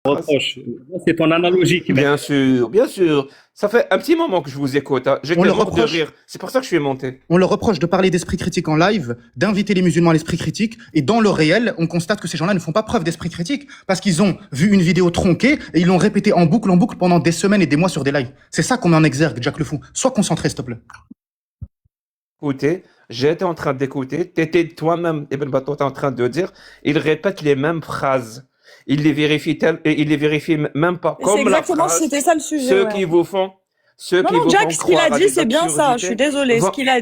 phrase. reproche. C'est ton analogie qui Bien sûr, bien sûr. Ça fait un petit moment que je vous écoute, hein. On J'étais leur mort de reproche, rire. C'est pour ça que je suis monté. on leur reproche de parler d'esprit critique en live, d'inviter les musulmans à l'esprit critique, et dans le réel, on constate que ces gens-là ne font pas preuve d'esprit critique, parce qu'ils ont vu une vidéo tronquée, et ils l'ont répétée en boucle pendant des semaines et des mois sur des lives. C'est ça qu'on met en exergue, Jack le Fou. Sois concentré, s'il te plaît. Écoutez, j'étais en train d'écouter. T'étais toi-même, Ibn Battuta, en train de dire. Il répète les mêmes phrases. Il les vérifie même pas. Et c'est Comme la exactement, phrase, c'était ça le sujet, ceux ouais. qui vous font, ceux Non, qui non, vous Jack, font ce qu'il a croire à dit, des c'est bien ça. Je suis absurdités. désolée. Va- Ce qu'il a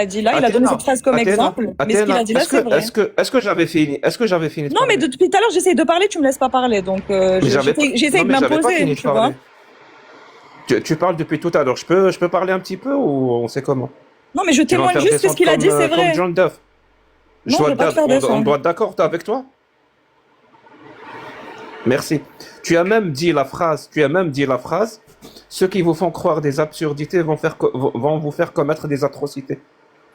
dit là, il a donné Athéna, cette phrase comme Athéna, exemple. Mais ce qu'il Athéna, a dit là, c'est vrai. est-ce que j'avais fini? Est-ce que j'avais fini de Non, mais parler? depuis tout à l'heure, j'essaye de parler, tu me laisses pas parler. Donc, Mais j'avais pas, j'essaye non, de mais j'avais pas m'imposer, fini de tu vois. parler. Tu parles depuis tout à l'heure. Je peux parler un petit peu ou on sait comment? Non, mais je Tu vas me témoigne faire juste que ce descendre qu'il a dit, c'est comme vrai. John Duff. Non, je vais pas te faire On descendre. doit être d'accord avec toi? Merci. Tu as même dit la phrase, ceux qui vous font croire des absurdités vont vous faire commettre des atrocités.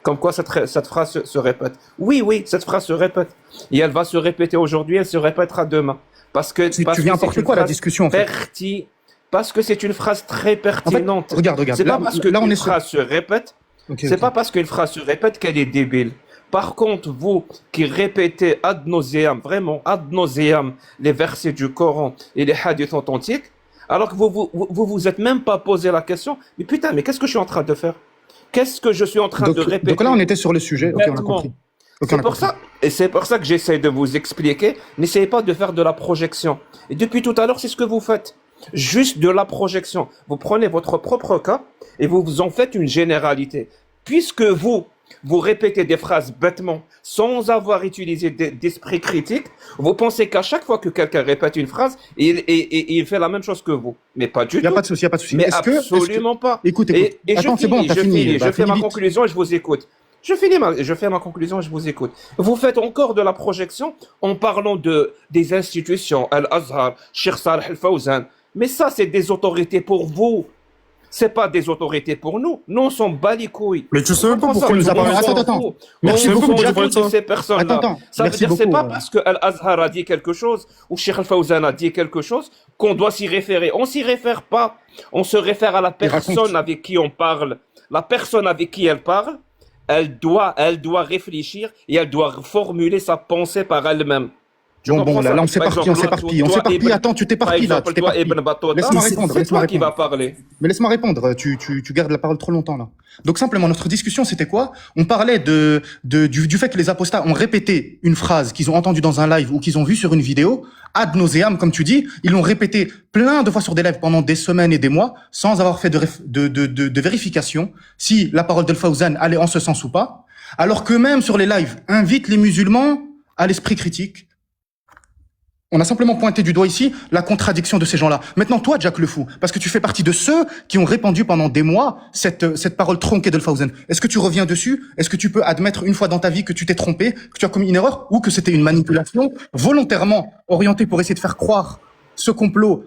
Comme quoi cette phrase se répète. Oui, oui, cette phrase se répète. Et elle va se répéter aujourd'hui, elle se répétera demain. Tu Parce viens que c'est apporter une quoi à la phrase discussion, en fait? parce que c'est une phrase très En fait, pertinente. regarde. C'est pas parce Là, on qu'une est sur... phrase se répète Ok, c'est ok. pas parce qu'une phrase se répète qu'elle est débile. Par contre, vous qui répétez ad nauseam, vraiment ad nauseam, les versets du Coran et les hadiths authentiques, alors que vous êtes même pas posé la question, mais putain, mais qu'est-ce que je suis en train de faire? Qu'est-ce que je suis en train de Donc là, on répéter était sur le sujet. Ok, on a bêtement? compris. Ok, on C'est a pour compris. ça, et c'est pour ça que j'essaie de vous expliquer. N'essayez pas de faire de la projection. Et depuis tout à l'heure, c'est ce que vous faites. Juste de la projection. Vous prenez votre propre cas et vous en faites une généralité. Puisque vous répétez des phrases bêtement, sans avoir utilisé d'esprit critique, vous pensez qu'à chaque fois que quelqu'un répète une phrase, il fait la même chose que vous. Mais pas du Il n'y a tout. pas de souci, il n'y a pas de souci. Mais Est-ce que... absolument pas. Écoute. Et je Attends, c'est bon, finis, t'as je fini. finis, Bah, je fais finis ma vite. conclusion et je vous écoute. Je fais ma conclusion et je vous écoute. Vous faites encore de la projection en parlant des institutions, Al-Azhar, Sheikh Saleh Al-Fawzan. Mais ça, c'est des autorités pour vous. C'est pas des autorités pour nous. Nous, on s'en bat les couilles. Mais tu sais On même pas prend ça, pourquoi il nous a on parlé de s'en ça. Attends. fout. Merci On beaucoup, s'en Jack. fout de ces personnes-là. Attends. Ça veut Merci dire, c'est beaucoup. pas parce que Al-Azhar a dit quelque chose ou Sheikh Al-Fawzan a dit quelque chose qu'on doit s'y référer. On s'y réfère pas. On se réfère à la Il raconte. personne avec qui on parle. La personne avec qui elle parle, elle doit réfléchir et elle doit formuler sa pensée par elle-même. Tu Bon, comprends là, ça? on Par s'éparpille, exemple, on s'éparpille. toi, Attends, tu par t'éparpilles là, exemple, tu toi, t'éparpilles. Ibn Battuta, Laisse-moi répondre, c'est laisse-moi toi qui répondre. vas parler. Mais laisse-moi répondre, tu gardes la parole trop longtemps là. Donc simplement, notre discussion, c'était quoi? On parlait du fait que les apostats ont répété une phrase qu'ils ont entendue dans un live ou qu'ils ont vue sur une vidéo, ad nauseam, comme tu dis, ils l'ont répété plein de fois sur des lives pendant des semaines et des mois, sans avoir fait de vérification si la parole d'Al-Fawzan allait en ce sens ou pas, alors qu'eux-mêmes sur les lives invitent les musulmans à l'esprit critique. On a simplement pointé du doigt ici la contradiction de ces gens-là. Maintenant, toi, Jack le Fou, parce que tu fais partie de ceux qui ont répandu pendant des mois cette parole tronquée de Fawzan. Est-ce que tu reviens dessus? Est-ce que tu peux admettre une fois dans ta vie que tu t'es trompé, que tu as commis une erreur, ou que c'était une manipulation volontairement orientée pour essayer de faire croire ce complot,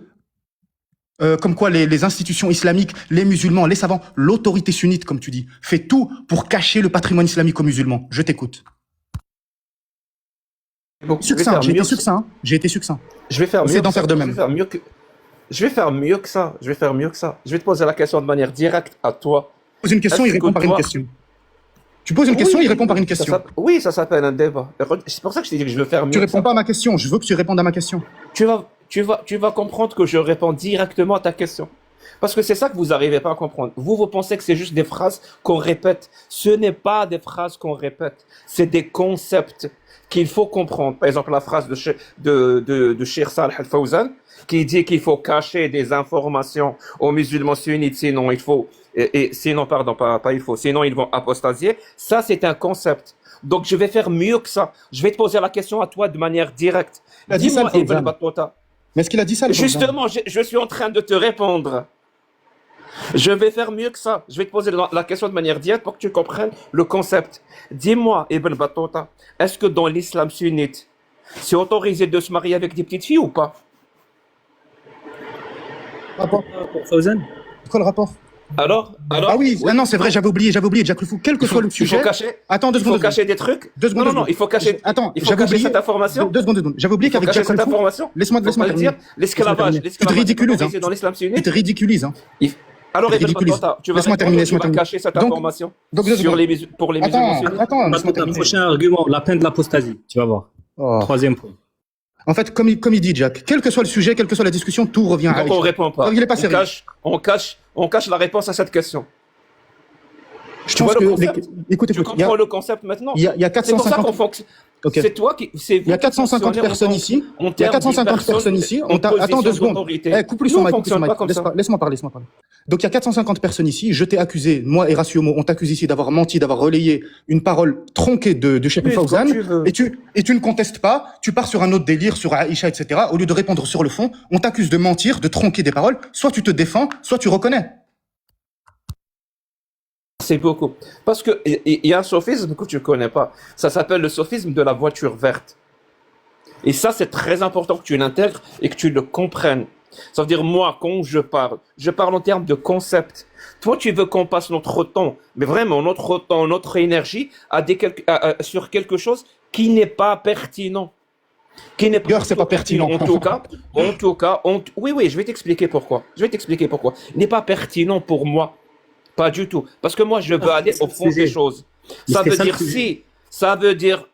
comme quoi les institutions islamiques, les musulmans, les savants, l'autorité sunnite, comme tu dis, fait tout pour cacher le patrimoine islamique aux musulmans. Je t'écoute. Bon, Succinct, j'ai été succinct. Hein. J'ai été succinct. Je vais faire Essaie mieux d'en que ça. faire de même. Je vais faire mieux que ça. Je vais te poser la question de manière directe à toi. Tu poses une question, il Est-ce répond que par une toi- question. Tu poses une question, il répond par une question. Oui, ça s'appelle un débat. C'est pour ça que je t'ai dit que je veux faire mieux Tu que réponds ça. pas à ma question, je veux que tu répondes à ma question. Tu vas comprendre que je réponds directement à ta question. Parce que c'est ça que vous n'arrivez pas à comprendre. Vous pensez que c'est juste des phrases qu'on répète. Ce n'est pas des phrases qu'on répète. C'est des concepts qu'il faut comprendre. Par exemple, la phrase de Cheikh Saleh Al-Fawzan, qui dit qu'il faut cacher des informations aux musulmans sunnites, sinon il faut, sinon, pardon, pas il faut, sinon ils vont apostasier. Ça, c'est un concept. Donc, je vais faire mieux que ça. Je vais te poser la question à toi de manière directe. Il a dit ça, Dis-moi, Al-Fawzan. Ibn Battuta. Mais est-ce qu'il a dit ça, le Fawzan? Justement, je suis en train de te répondre. Je vais faire mieux que ça. Je vais te poser la question de manière directe pour que tu comprennes le concept. Dis-moi, Ibn Battuta, est-ce que dans l'islam sunnite, c'est autorisé de se marier avec des petites filles ou pas? Rapport. Fawzan. C'est quoi le rapport? Ah oui, ah non, c'est vrai, j'avais oublié, Jack le Fou. Quel que soit le Il sujet. faut cacher. Attends, deux Il faut secondes. cacher des trucs. Deux secondes. Non, il faut cacher. Attends, il faut j'avais cacher oublié cette information. Deux secondes. J'avais oublié Il faut qu'avec cacher Jack le cette Fou. information. Laisse-moi Faut pas le dire. terminer. L'esclavage. Tu te ridiculises, autorisé dans l'islam Tu sunnite. te ridiculises, hein. Alors, Tu te Ibn ridiculises. Battata, tu vas Laisse-moi terminer, tu vas laisse-moi cacher cette terminer. information Donc, deux sur secondes. pour les musulmans sunnites. Attends, laisse-moi Un terminer. prochain argument, la peine de l'apostasie. Tu vas voir. Oh. Troisième point. En fait, comme il dit Jack, quel que soit le sujet, quelle que soit la discussion, tout revient à Donc on répond pas. Il est pas sérieux. On cache la réponse à cette question. Je Tu pense vois le que, concept écoute, Tu comprends le concept maintenant? il y a C'est pour ça qu'on 450, fonctionne. ok. C'est toi qui. Il y a 450 personnes ici. Il y a 450 personnes ici. Attends 2 secondes. Coupe lui son mic, coupe son mic. Laisse-moi parler. Donc il y a 450 personnes ici. Je t'ai accusé, moi et Ratiomo, on t'accuse ici d'avoir menti, d'avoir relayé une parole tronquée de Cheikh Fawzan. Et tu ne contestes pas. Tu pars sur un autre délire, sur Aïcha, etc. Au lieu de répondre sur le fond, on t'accuse de mentir, de tronquer des paroles. Soit tu te défends, soit tu reconnais. C'est beaucoup. Parce que il y a un sophisme que tu connais pas. Ça s'appelle le sophisme de la voiture verte. Et ça, c'est très important que tu l'intègres et que tu le comprennes. Ça veut dire, moi, quand je parle en termes de concept. Toi, tu veux qu'on passe notre temps, mais vraiment notre temps, notre énergie sur quelque chose qui n'est pas pertinent. D'ailleurs, c'est pas pertinent. En tout cas, oui, je vais t'expliquer pourquoi. Il n'est pas pertinent pour moi. Pas du tout. Parce que moi, je veux aller au fond des choses. Ça veut dire,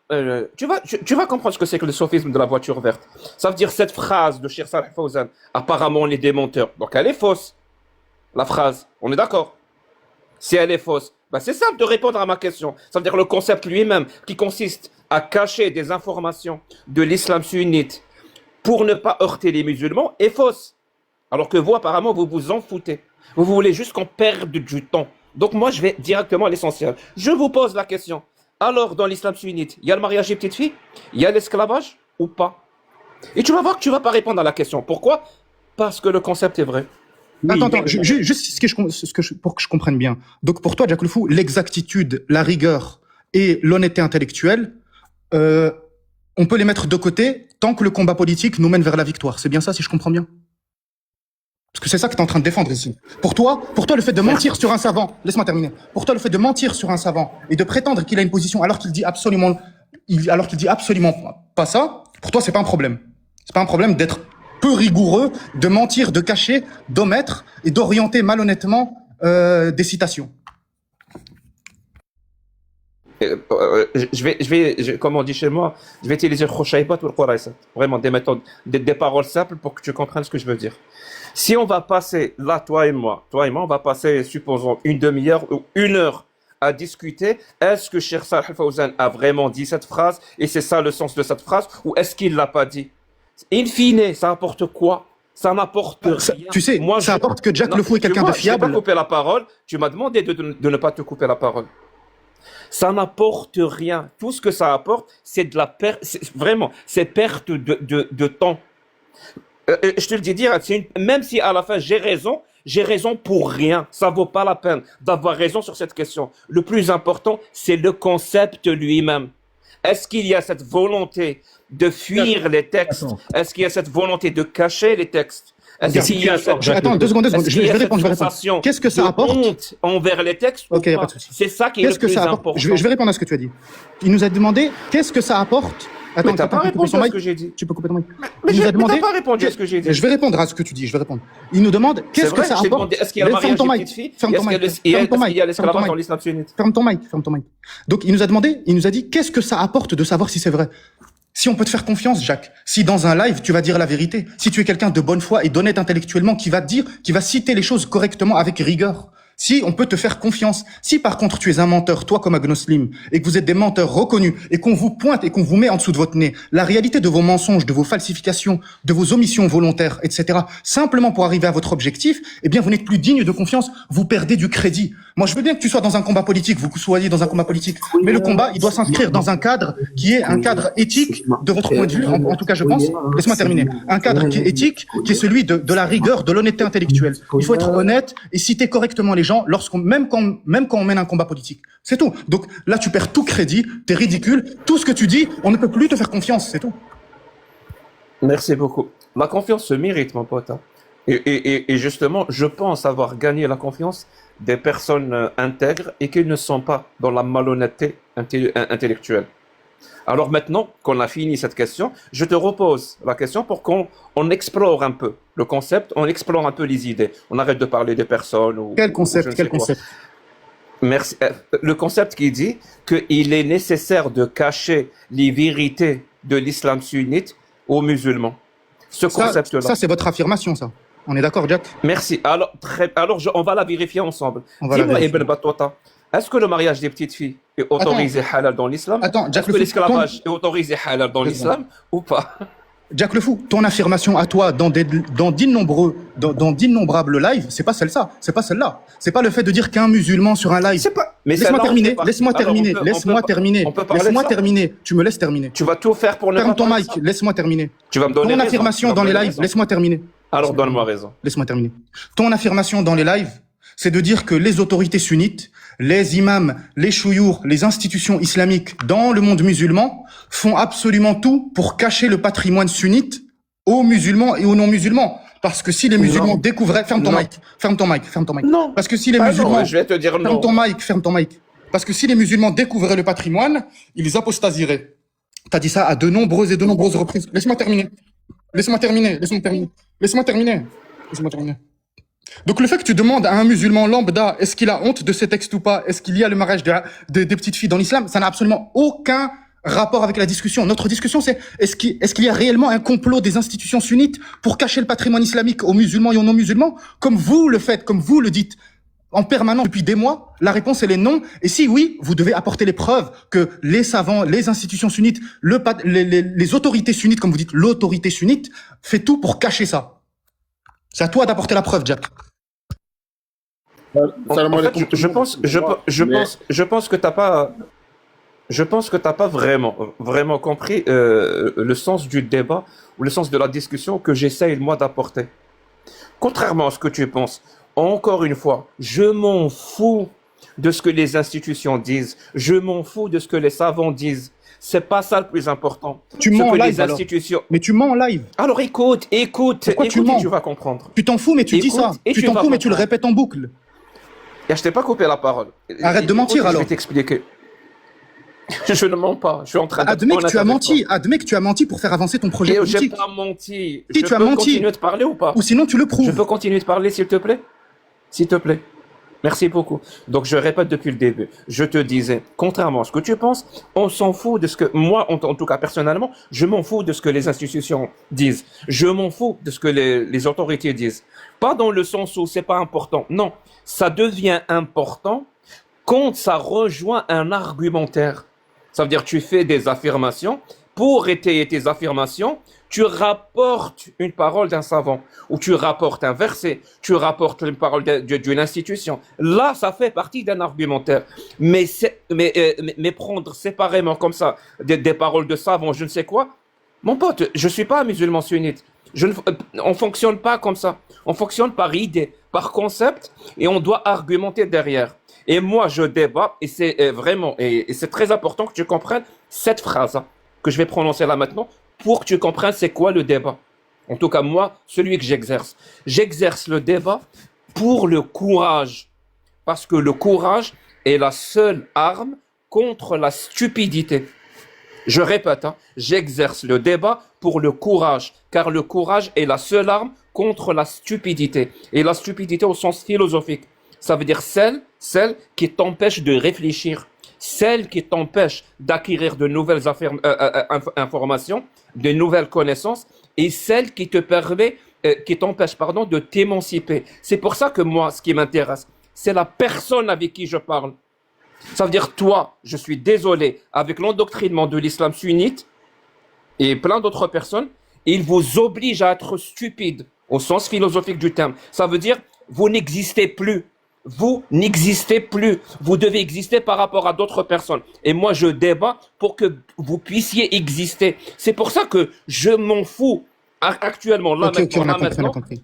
tu vas comprendre ce que c'est que le sophisme de la voiture verte. Ça veut dire cette phrase de Cheikh Salih Fawzan, apparemment les démenteurs. Donc elle est fausse, la phrase. On est d'accord? Si elle est fausse, ben c'est simple de répondre à ma question. Ça veut dire le concept lui-même, qui consiste à cacher des informations de l'islam sunnite pour ne pas heurter les musulmans, est fausse. Alors que vous, apparemment, vous vous en foutez. Vous voulez juste qu'on perde du temps. Donc moi, je vais directement à l'essentiel. Je vous pose la question. Alors, dans l'islam sunnite, il y a le mariage des petites filles? Il y a l'esclavage ou pas? Et tu vas voir que tu vas pas répondre à la question. Pourquoi? Parce que le concept est vrai. Oui, attends, juste pour que je comprenne bien. Donc pour toi, Jack le Fou, l'exactitude, la rigueur et l'honnêteté intellectuelle, on peut les mettre de côté tant que le combat politique nous mène vers la victoire. C'est bien ça, si je comprends bien? Parce que c'est ça que tu es en train de défendre ici. Pour toi, le fait de mentir sur un savant, laisse-moi terminer. Pour toi, le fait de mentir sur un savant et de prétendre qu'il a une position alors qu'il dit absolument pas ça, pour toi, c'est pas un problème. C'est pas un problème d'être peu rigoureux, de mentir, de cacher, d'omettre et d'orienter malhonnêtement des citations. Comme on dit chez moi, je vais utiliser Khoshaybat ou le Quraïsat. Vraiment des méthodes, des paroles simples pour que tu comprennes ce que je veux dire. Si on va passer, là, toi et moi, on va passer, supposons, une demi-heure ou une heure à discuter, est-ce que Cheikh Salih Fawzan a vraiment dit cette phrase et c'est ça le sens de cette phrase ou est-ce qu'il l'a pas dit? In fine, ça apporte quoi? Ça n'apporte rien. Tu sais, moi, ça apporte que Jack le Fou est quelqu'un de fiable. Je n'ai pas coupé la parole. Tu m'as demandé de ne pas te couper la parole. Ça n'apporte rien. Tout ce que ça apporte, c'est de la perte. Vraiment, c'est perte de temps. Je te le dis direct, même si à la fin j'ai raison pour rien. Ça vaut pas la peine d'avoir raison sur cette question. Le plus important, c'est le concept lui-même. Est-ce qu'il y a cette volonté de fuir les textes? Est-ce qu'il y a cette volonté de cacher les textes? Est-ce qu'il y a cette... Attends, deux secondes. Je vais répondre. Qu'est-ce que ça apporte? Honte envers les textes? Ok, y a pas de souci. C'est ça qui est le plus important. Je vais répondre à ce que tu as dit. Il nous a demandé qu'est-ce que ça apporte. Attends, mais t'as pas répondu à ce que j'ai dit. Tu peux couper ton mic. Mais t'as pas répondu à ce que j'ai dit. Je vais répondre à ce que tu dis. Il nous demande qu'est-ce que ça apporte. Est-ce qu'il y a le mariage des petites filles? Est-ce qu'il y a l'esclavage dans l'islam sunnite? Ferme ton mic. Donc il nous a dit qu'est-ce que ça apporte de savoir si c'est vrai. Si on peut te faire confiance, Jacques, si dans un live, tu vas dire la vérité, si tu es quelqu'un de bonne foi et d'honnête intellectuellement qui va citer les choses correctement avec rigueur, si on peut te faire confiance, si par contre tu es un menteur, toi comme Agnoslim, et que vous êtes des menteurs reconnus, et qu'on vous pointe et qu'on vous met en dessous de votre nez, la réalité de vos mensonges, de vos falsifications, de vos omissions volontaires, etc., simplement pour arriver à votre objectif, eh bien vous n'êtes plus digne de confiance, vous perdez du crédit. Moi je veux bien que tu sois dans un combat politique, vous soyez dans un combat politique, mais le combat, il doit s'inscrire dans un cadre qui est un cadre éthique de votre point de vue, en tout cas je pense, laisse-moi terminer, un cadre qui est éthique, qui est celui de la rigueur, de l'honnêteté intellectuelle. Il faut être honnête et citer correctement les gens même quand on mène un combat politique. C'est tout. Donc là, tu perds tout crédit, t'es ridicule, tout ce que tu dis, on ne peut plus te faire confiance, c'est tout. Merci beaucoup. Ma confiance se mérite, mon pote. Et justement, je pense avoir gagné la confiance des personnes intègres et qui ne sont pas dans la malhonnêteté intellectuelle. Alors maintenant qu'on a fini cette question, je te repose la question pour qu'on explore un peu le concept, on explore un peu les idées. On arrête de parler des personnes ou Quel ou je concept? ne Quel sais quoi. concept? Merci. Le concept qui dit qu'il est nécessaire de cacher les vérités de l'islam sunnite aux musulmans. Ce concept-là. Ça c'est votre affirmation, ça. On est d'accord, Jack? Merci. Alors, on va la vérifier ensemble. On va la Dis-moi, vérifier. Ibn Battuta, est-ce que le mariage des petites filles est autorisé halal dans l'islam? Attends, Jack Est-ce que le Fou, l'esclavage est autorisé halal dans Deux l'islam ou pas? Jack le Fou, ton affirmation à toi dans d'innombrables lives, c'est pas celle-là. C'est pas celle-là. C'est pas le fait de dire qu'un musulman sur un live. C'est pas. Mais Laisse-moi celle-là, on terminer, fait pas. laisse-moi Alors, terminer, laisse-moi terminer, on peut parler de laisse-moi ça. terminer. Tu me laisses terminer. Tu vas tout faire pour ne Ferme pas ton parler mic, de ça. laisse-moi terminer. Tu vas me donner Ton raison. affirmation Tu vas dans me les donner lives, raison. laisse-moi terminer. Alors, donne-moi raison. Laisse-moi terminer. Ton affirmation dans les lives, c'est de dire que les autorités sunnites, les imams, les chouyours, les institutions islamiques dans le monde musulman font absolument tout pour cacher le patrimoine sunnite aux musulmans et aux non-musulmans. Parce que si les musulmans Non. découvraient... Ferme ton Non. mic, ferme ton mic, ferme ton mic. Non. Parce que si les Ah musulmans... non, je vais te dire Ferme non. ton mic, ferme ton mic. Parce que si les musulmans découvraient le patrimoine, ils apostasieraient. T'as dit ça à de nombreuses reprises. Laisse-moi terminer. Laisse-moi terminer. Laisse-moi terminer. Laisse-moi terminer. Laisse-moi terminer. Donc le fait que tu demandes à un musulman lambda, est-ce qu'il a honte de ces textes ou pas, est-ce qu'il y a le mariage des petites filles dans l'islam, ça n'a absolument aucun rapport avec la discussion. Notre discussion, c'est est-ce qu'il y a réellement un complot des institutions sunnites pour cacher le patrimoine islamique aux musulmans et aux non-musulmans, comme vous le faites, comme vous le dites en permanence depuis des mois? La réponse, elle est non. Et si oui, vous devez apporter les preuves que les savants, les institutions sunnites, les autorités sunnites, comme vous dites, l'autorité sunnite, fait tout pour cacher ça. C'est à toi d'apporter la preuve, Jack. Salam En fait, alaikum tout je le monde. pense, Mais- je pense que t'as pas, je pense que t'as pas vraiment compris le sens du débat ou le sens de la discussion que j'essaye moi d'apporter. Contrairement à ce que tu penses, encore une fois, je m'en fous de ce que les institutions disent, je m'en fous de ce que les savants disent. C'est pas ça le plus important. Tu Ce mens en que les live, alors. institutions. Mais tu mens en live. Alors écoute, Pourquoi tu et mens? tu vas comprendre. Tu t'en fous, mais tu dis Écoute, ça. et Tu tu t'en vas fous, mais tu le comprendre. répètes en boucle. Et je t'ai pas coupé la parole. Arrête de Écoute, mentir, Je alors. vais t'expliquer. Je ne mens pas. Je suis en train d'être Admets que honnête tu as avec menti. Admets que tu as menti pour faire avancer ton projet toi. Et j'ai politique. pas menti. Si Je tu as peux menti. continuer de parler ou pas? Ou sinon, tu le Je prouves. peux continuer de parler, s'il te plaît? S'il te plaît. Merci beaucoup. Donc, je répète depuis le début. Je te disais, contrairement à ce que tu penses, on s'en fout de ce que, moi, en tout cas, personnellement, je m'en fous de ce que les institutions disent. Je m'en fous de ce que les autorités disent. Pas dans le sens où c'est pas important. Non. Ça devient important quand ça rejoint un argumentaire. Ça veut dire que tu fais des affirmations. Pour étayer tes affirmations, tu rapportes une parole d'un savant, ou tu rapportes un verset, tu rapportes une parole d'une institution. Là, ça fait partie d'un argumentaire. Mais prendre séparément comme ça des paroles de savants, je ne sais quoi, mon pote, je suis pas un musulman sunnite. On fonctionne pas comme ça. On fonctionne par idée, par concept, et on doit argumenter derrière. Et moi, je débat, et c'est vraiment, et c'est très important que tu comprennes cette phrase hein, que je vais prononcer là maintenant, pour que tu comprennes c'est quoi le débat. En tout cas, moi, celui que j'exerce. J'exerce le débat pour le courage. Parce que le courage est la seule arme contre la stupidité. Je répète, hein, j'exerce le débat pour le courage, car le courage est la seule arme contre la stupidité. Et la stupidité au sens philosophique, ça veut dire celle qui t'empêche de réfléchir, celle qui t'empêche d'acquérir de nouvelles informations, de nouvelles connaissances, et celle qui te permet, qui t'empêche, pardon, de t'émanciper. C'est pour ça que moi, ce qui m'intéresse, c'est la personne avec qui je parle. Ça veut dire toi, je suis désolé, avec l'endoctrinement de l'islam sunnite et plein d'autres personnes, il vous oblige à être stupide au sens philosophique du terme. Ça veut dire vous n'existez plus. Vous n'existez plus. Vous devez exister par rapport à d'autres personnes. Et moi, je débat pour que vous puissiez exister. C'est pour ça que je m'en fous actuellement, là, Ok, on a compris, on a compris.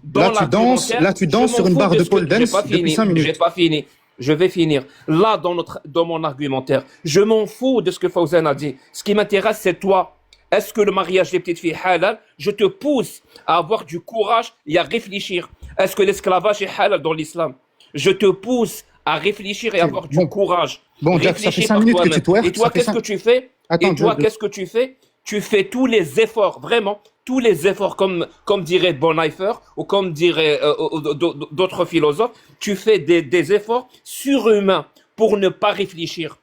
Là, tu danses sur une barre de pole dance depuis 5 minutes. J'ai pas fini. Je vais finir. Là, dans mon argumentaire, je m'en fous de ce que Fawzan a dit. Ce qui m'intéresse, c'est toi. Est-ce que le mariage des petites filles halal, je te pousse à avoir du courage et à réfléchir. Est-ce que l'esclavage est halal dans l'islam? Je te pousse à réfléchir et à avoir du Bon. courage. Bon, Jack, ça fait Réfléchis 5 par minutes que toi-même. tu twerks. Et toi, ça fait qu'est-ce que tu fais? Attends, Et toi, Jack, qu'est-ce que tu fais? Tu fais tous les efforts, vraiment, tous les efforts, comme dirait Bonhoeffer, ou comme dirait d'autres philosophes, tu fais des efforts surhumains pour ne pas réfléchir.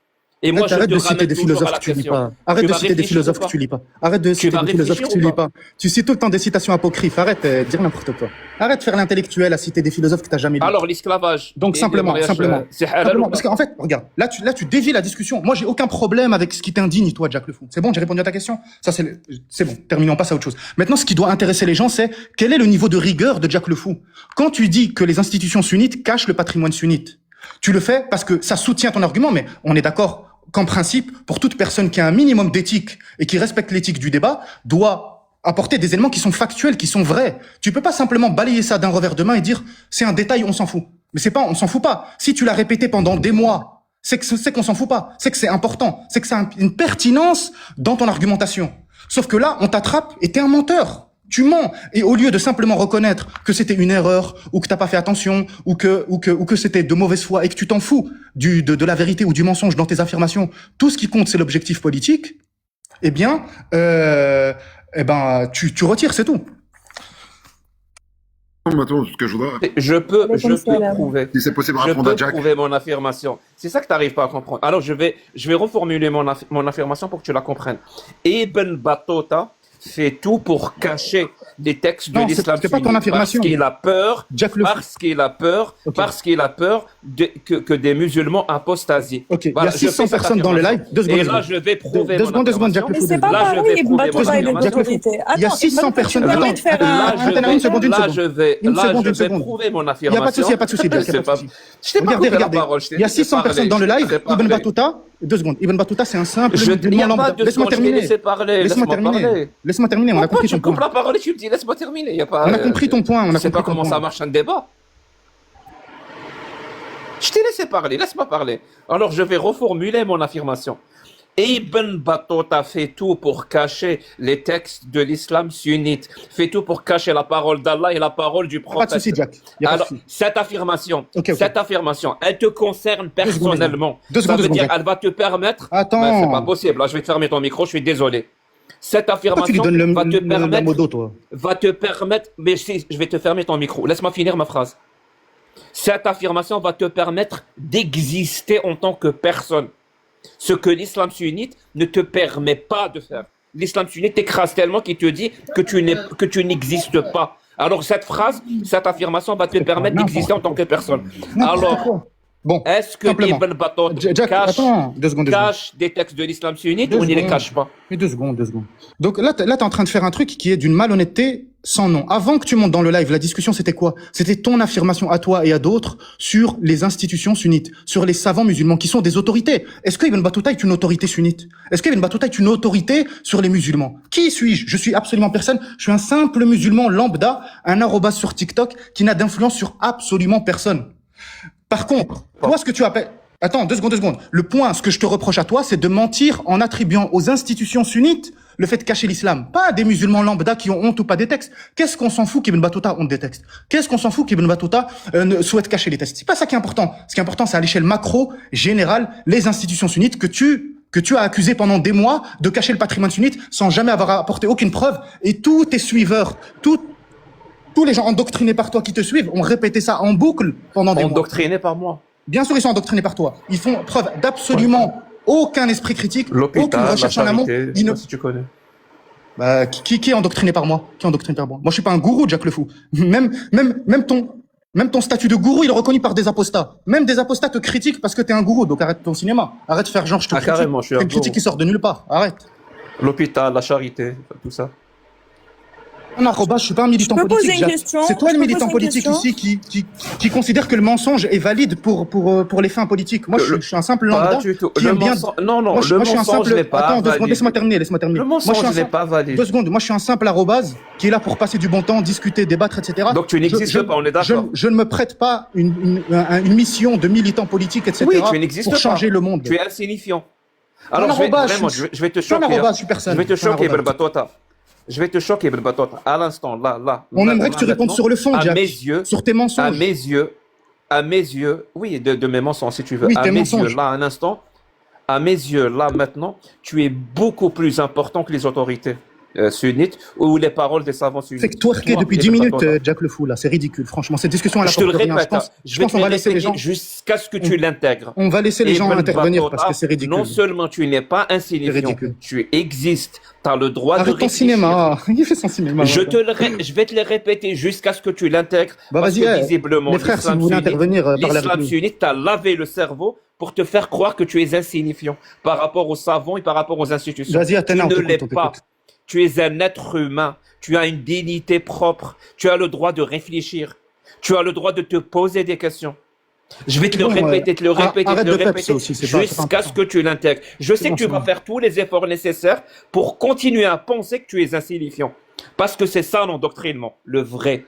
Et moi, je arrête te de citer ramène des toujours à philosophes la que tu lis question. pas. Arrête Tu de vas citer des réfléchir philosophes ou que pas? tu lis pas. Arrête de citer vas des philosophes que réfléchir tu ou lis pas? pas. Tu cites tout le temps des citations apocryphes. Arrête de dire n'importe quoi. Arrête de faire l'intellectuel à citer des philosophes que tu n'as jamais lus. Alors, l'esclavage Donc et le simplement, mariage, simplement. c'est halal ou Simplement, pas? parce qu'en fait, regarde, là tu dévies la discussion. Moi, j'ai aucun problème avec ce qui t'indigne, toi, Jack le Fou. C'est bon, j'ai répondu à ta question. Ça, c'est bon. Terminons, passe à autre chose. Maintenant, ce qui doit intéresser les gens, c'est quel est le niveau de rigueur de Jack le Fou. Quand tu dis que les institutions sunnites cachent le patrimoine sunnite, tu le fais parce que ça soutient ton argument, mais on est d'accord qu'en principe, pour toute personne qui a un minimum d'éthique et qui respecte l'éthique du débat, doit apporter des éléments qui sont factuels, qui sont vrais. Tu peux pas simplement balayer ça d'un revers de main et dire c'est un détail, on s'en fout. Mais c'est pas, on s'en fout pas. Si tu l'as répété pendant des mois, c'est qu'on s'en fout pas. C'est que c'est important. C'est que ça a une pertinence dans ton argumentation. Sauf que là, on t'attrape et t'es un menteur. Tu mens. Et au lieu de simplement reconnaître que c'était une erreur, ou que t'as pas fait attention, ou que c'était de mauvaise foi, et que tu t'en fous de la vérité ou du mensonge dans tes affirmations, tout ce qui compte, c'est l'objectif politique, eh bien, tu retires, c'est tout. Maintenant, ce que je voudrais, Je peux salam. prouver. si c'est possible, Je répondre peux à Jack. prouver mon affirmation. C'est ça que tu n'arrives pas à comprendre. Alors, je vais reformuler mon affirmation pour que tu la comprennes. Ibn Battuta fait tout pour cacher les textes de Non, l'islam c'est pas ton sunnite affirmation. parce qu'il a peur, Jack le Fou. parce qu'il a peur que des musulmans apostasient. Ok, Voilà, il y a je 600 fais cette personnes dans le live. affirmation. 2 secondes. Et là, je vais prouver Deux mon secondes, affirmation. Jack le Mais Fou. c'est pas Là, je pareil, vais Ibn prouver Battuta, il est mon d'autorité. Il y a Attends, 600 Ibn personnes. Battuta, Attends, permet de faire Là, un- je attends, vais, une seconde, une là, seconde. je vais, Une là, seconde, je une vais seconde. prouver mon Il y a affirmation. pas de souci, il y a pas de souci, Jack, il y a C'est pas de pas- souci. Je t'ai pas Regardez, coupé la regardez. parole, je t'ai Il y a laissé 600 parler, personnes dans le je t'ai live. laissé Ibn parler. Battuta, 2 secondes. Ibn Battuta, c'est un simple Il n'y musulman a pas lambda. de Laisse-moi seconde, je vais terminer. laisser parler. Laisse-moi Laisse-moi terminer. parler. Laisse-moi terminer, on a Pourquoi compris tu ton me coupes point. la parole et tu me dis laisse-moi terminer? Il y a pas, On a compris ton point, on a je sais pas compris ton comment ça point. marche un débat. Je t'ai laissé parler, laisse-moi parler. Alors je vais reformuler mon affirmation. Ibn Battuta fait tout pour cacher les textes de l'islam sunnite, fait tout pour cacher la parole d'Allah et la parole du Pas de prophète. souci, Jack. Il y a pas de Alors, souci. cette affirmation, Ok. cette affirmation, elle te concerne personnellement. Deux Ça secondes, veut deux dire, secondes, elle va te permettre. Attends. Ben, c'est pas possible. Là, je vais te fermer ton micro. Je suis désolé. Cette Pourquoi tu lui affirmation donnes va te la permettre, modo, toi? mais si, je vais te fermer ton micro. Laisse-moi finir ma phrase. Cette affirmation va te permettre d'exister en tant que personne. Ce que l'islam sunnite ne te permet pas de faire. L'islam sunnite t'écrase tellement qu'il te dit que tu n'existes pas. Alors cette phrase, cette affirmation va te permettre d'exister en tant que personne. Alors, Bon, est-ce que simplement. Ibn Battuta Jack, cache, attends, 2 secondes. cache des textes de l'islam sunnite Deux ou ne les secondes. cache pas? Mais 2 secondes, 2 secondes. Donc là, t'es en train de faire un truc qui est d'une malhonnêteté sans nom. Avant que tu montes dans le live, la discussion, c'était quoi? C'était ton affirmation à toi et à d'autres sur les institutions sunnites, sur les savants musulmans qui sont des autorités. Est-ce que Ibn Battuta est une autorité sunnite? Est-ce que Ibn Battuta est une autorité sur les musulmans? Qui suis-je? Je suis absolument personne. Je suis un simple musulman lambda, un arrobas sur TikTok qui n'a d'influence sur absolument personne. Par contre, toi, ce que tu appelles... Attends, 2 secondes, 2 secondes. Le point, ce que je te reproche à toi, c'est de mentir en attribuant aux institutions sunnites le fait de cacher l'islam. Pas à des musulmans lambda qui ont honte ou pas des textes. Qu'est-ce qu'on s'en fout qu'Ibn Battuta honte des textes? Qu'est-ce qu'on s'en fout qu'Ibn Battuta ne souhaite cacher les textes? C'est pas ça qui est important. Ce qui est important, c'est à l'échelle macro, générale, les institutions sunnites que tu as accusé pendant des mois de cacher le patrimoine sunnite sans jamais avoir apporté aucune preuve. Et tous tes suiveurs, tous les gens endoctrinés par toi qui te suivent ont répété ça en boucle pendant des mois. Endoctriné par moi. Bien sûr, ils sont endoctrinés par toi. Ils font preuve d'absolument aucun esprit critique, aucune L'hôpital, la recherche en amont. charité, je Ils sais ne- pas si tu connais. Bah, qui est endoctriné par moi? Qui est endoctriné par moi? Moi, je suis pas un gourou, Jack le Fou. Même ton statut de gourou, il est reconnu par des apostats. Même des apostats te critiquent parce que t'es un gourou. Donc arrête ton cinéma. Arrête de faire genre je te Ah, critique. carrément, je suis un C'est une critique gourou. qui sort de nulle part. Arrête. L'hôpital, la charité, tout ça. Non, Roba, je suis pas un militant Je peux politique. poser une Jack. question C'est toi Je le peux militant poser une politique question ici qui considère que le mensonge est valide pour les fins politiques. Moi, je suis un simple lambda. Pas du tout. qui Le aime bien- mensonge, non, non, Moi, je le suis un mensonge simple. n'est pas Attends, 2 secondes, valide. laisse-moi terminer. Le Moi, je suis mensonge un n'est simple- pas valide. 2 secondes. Moi, je suis un simple arrobase qui est là pour passer du bon temps, discuter, débattre, etc. Donc tu n'existes pas, on est d'accord. Je ne me prête pas une mission de militant politique, etc. Oui, tu n'existes pour pas. changer le monde. Tu es insignifiant. un Alors, arrobase, vraiment, je je vais te suis un choquer. arrobase, hein. je suis personne. Je vais te Je suis un choquer, arrobase. Ibn Battuta. Je vais te choquer, Ben Batota. À l'instant, là. On aimerait que Là, tu répondes maintenant, sur le fond, à Jack. mes yeux, Sur tes à mensonges. mes yeux, oui, de mes mensonges, si tu veux. Oui, À tes mes mensonges. yeux, là, un instant, à mes yeux, là, maintenant, tu es beaucoup plus important que les autorités sunnites ou les paroles des savants Fait sunnites. que twerker Toi, depuis 10 Ibn minutes, Battuta. Jack le fou, là, c'est ridicule. Franchement, cette discussion, elle Je te le apporte rien. répète, Je je vais pense te qu'on le va laisser les répéter gens. jusqu'à ce que tu l'intègres. On va laisser les gens Ibn intervenir parce que Battuta, c'est ridicule. non seulement tu n'es pas C'est insignifiant, ridicule. tu existes, tu as le droit de Arrête ton réfléchir. cinéma. Il fait son cinéma. Je vais te le répéter jusqu'à ce que tu l'intègres. Bah Parce vas-y, que visiblement, les frères, si vous voulez intervenir, parlez avec l'islam nous. sunnite t'a lavé le cerveau pour te faire croire que tu es insignifiant par rapport aux savants et par rapport aux institutions. Vas-y, Athéna, on Tu ne t'écoute, l'es on pas. t'écoute. Tu es un être humain. Tu as une dignité propre. Tu as le droit de réfléchir. Tu as le droit de te poser des questions. Je vais te le Bon, répéter, te le répéter, arrête te le de peps répéter aussi, c'est pas jusqu'à ce important. que tu l'intègres. Je sais bon, que tu c'est vas bon. faire tous les efforts nécessaires pour continuer à penser que tu es insignifiant. Parce que c'est ça l'endoctrinement, le vrai.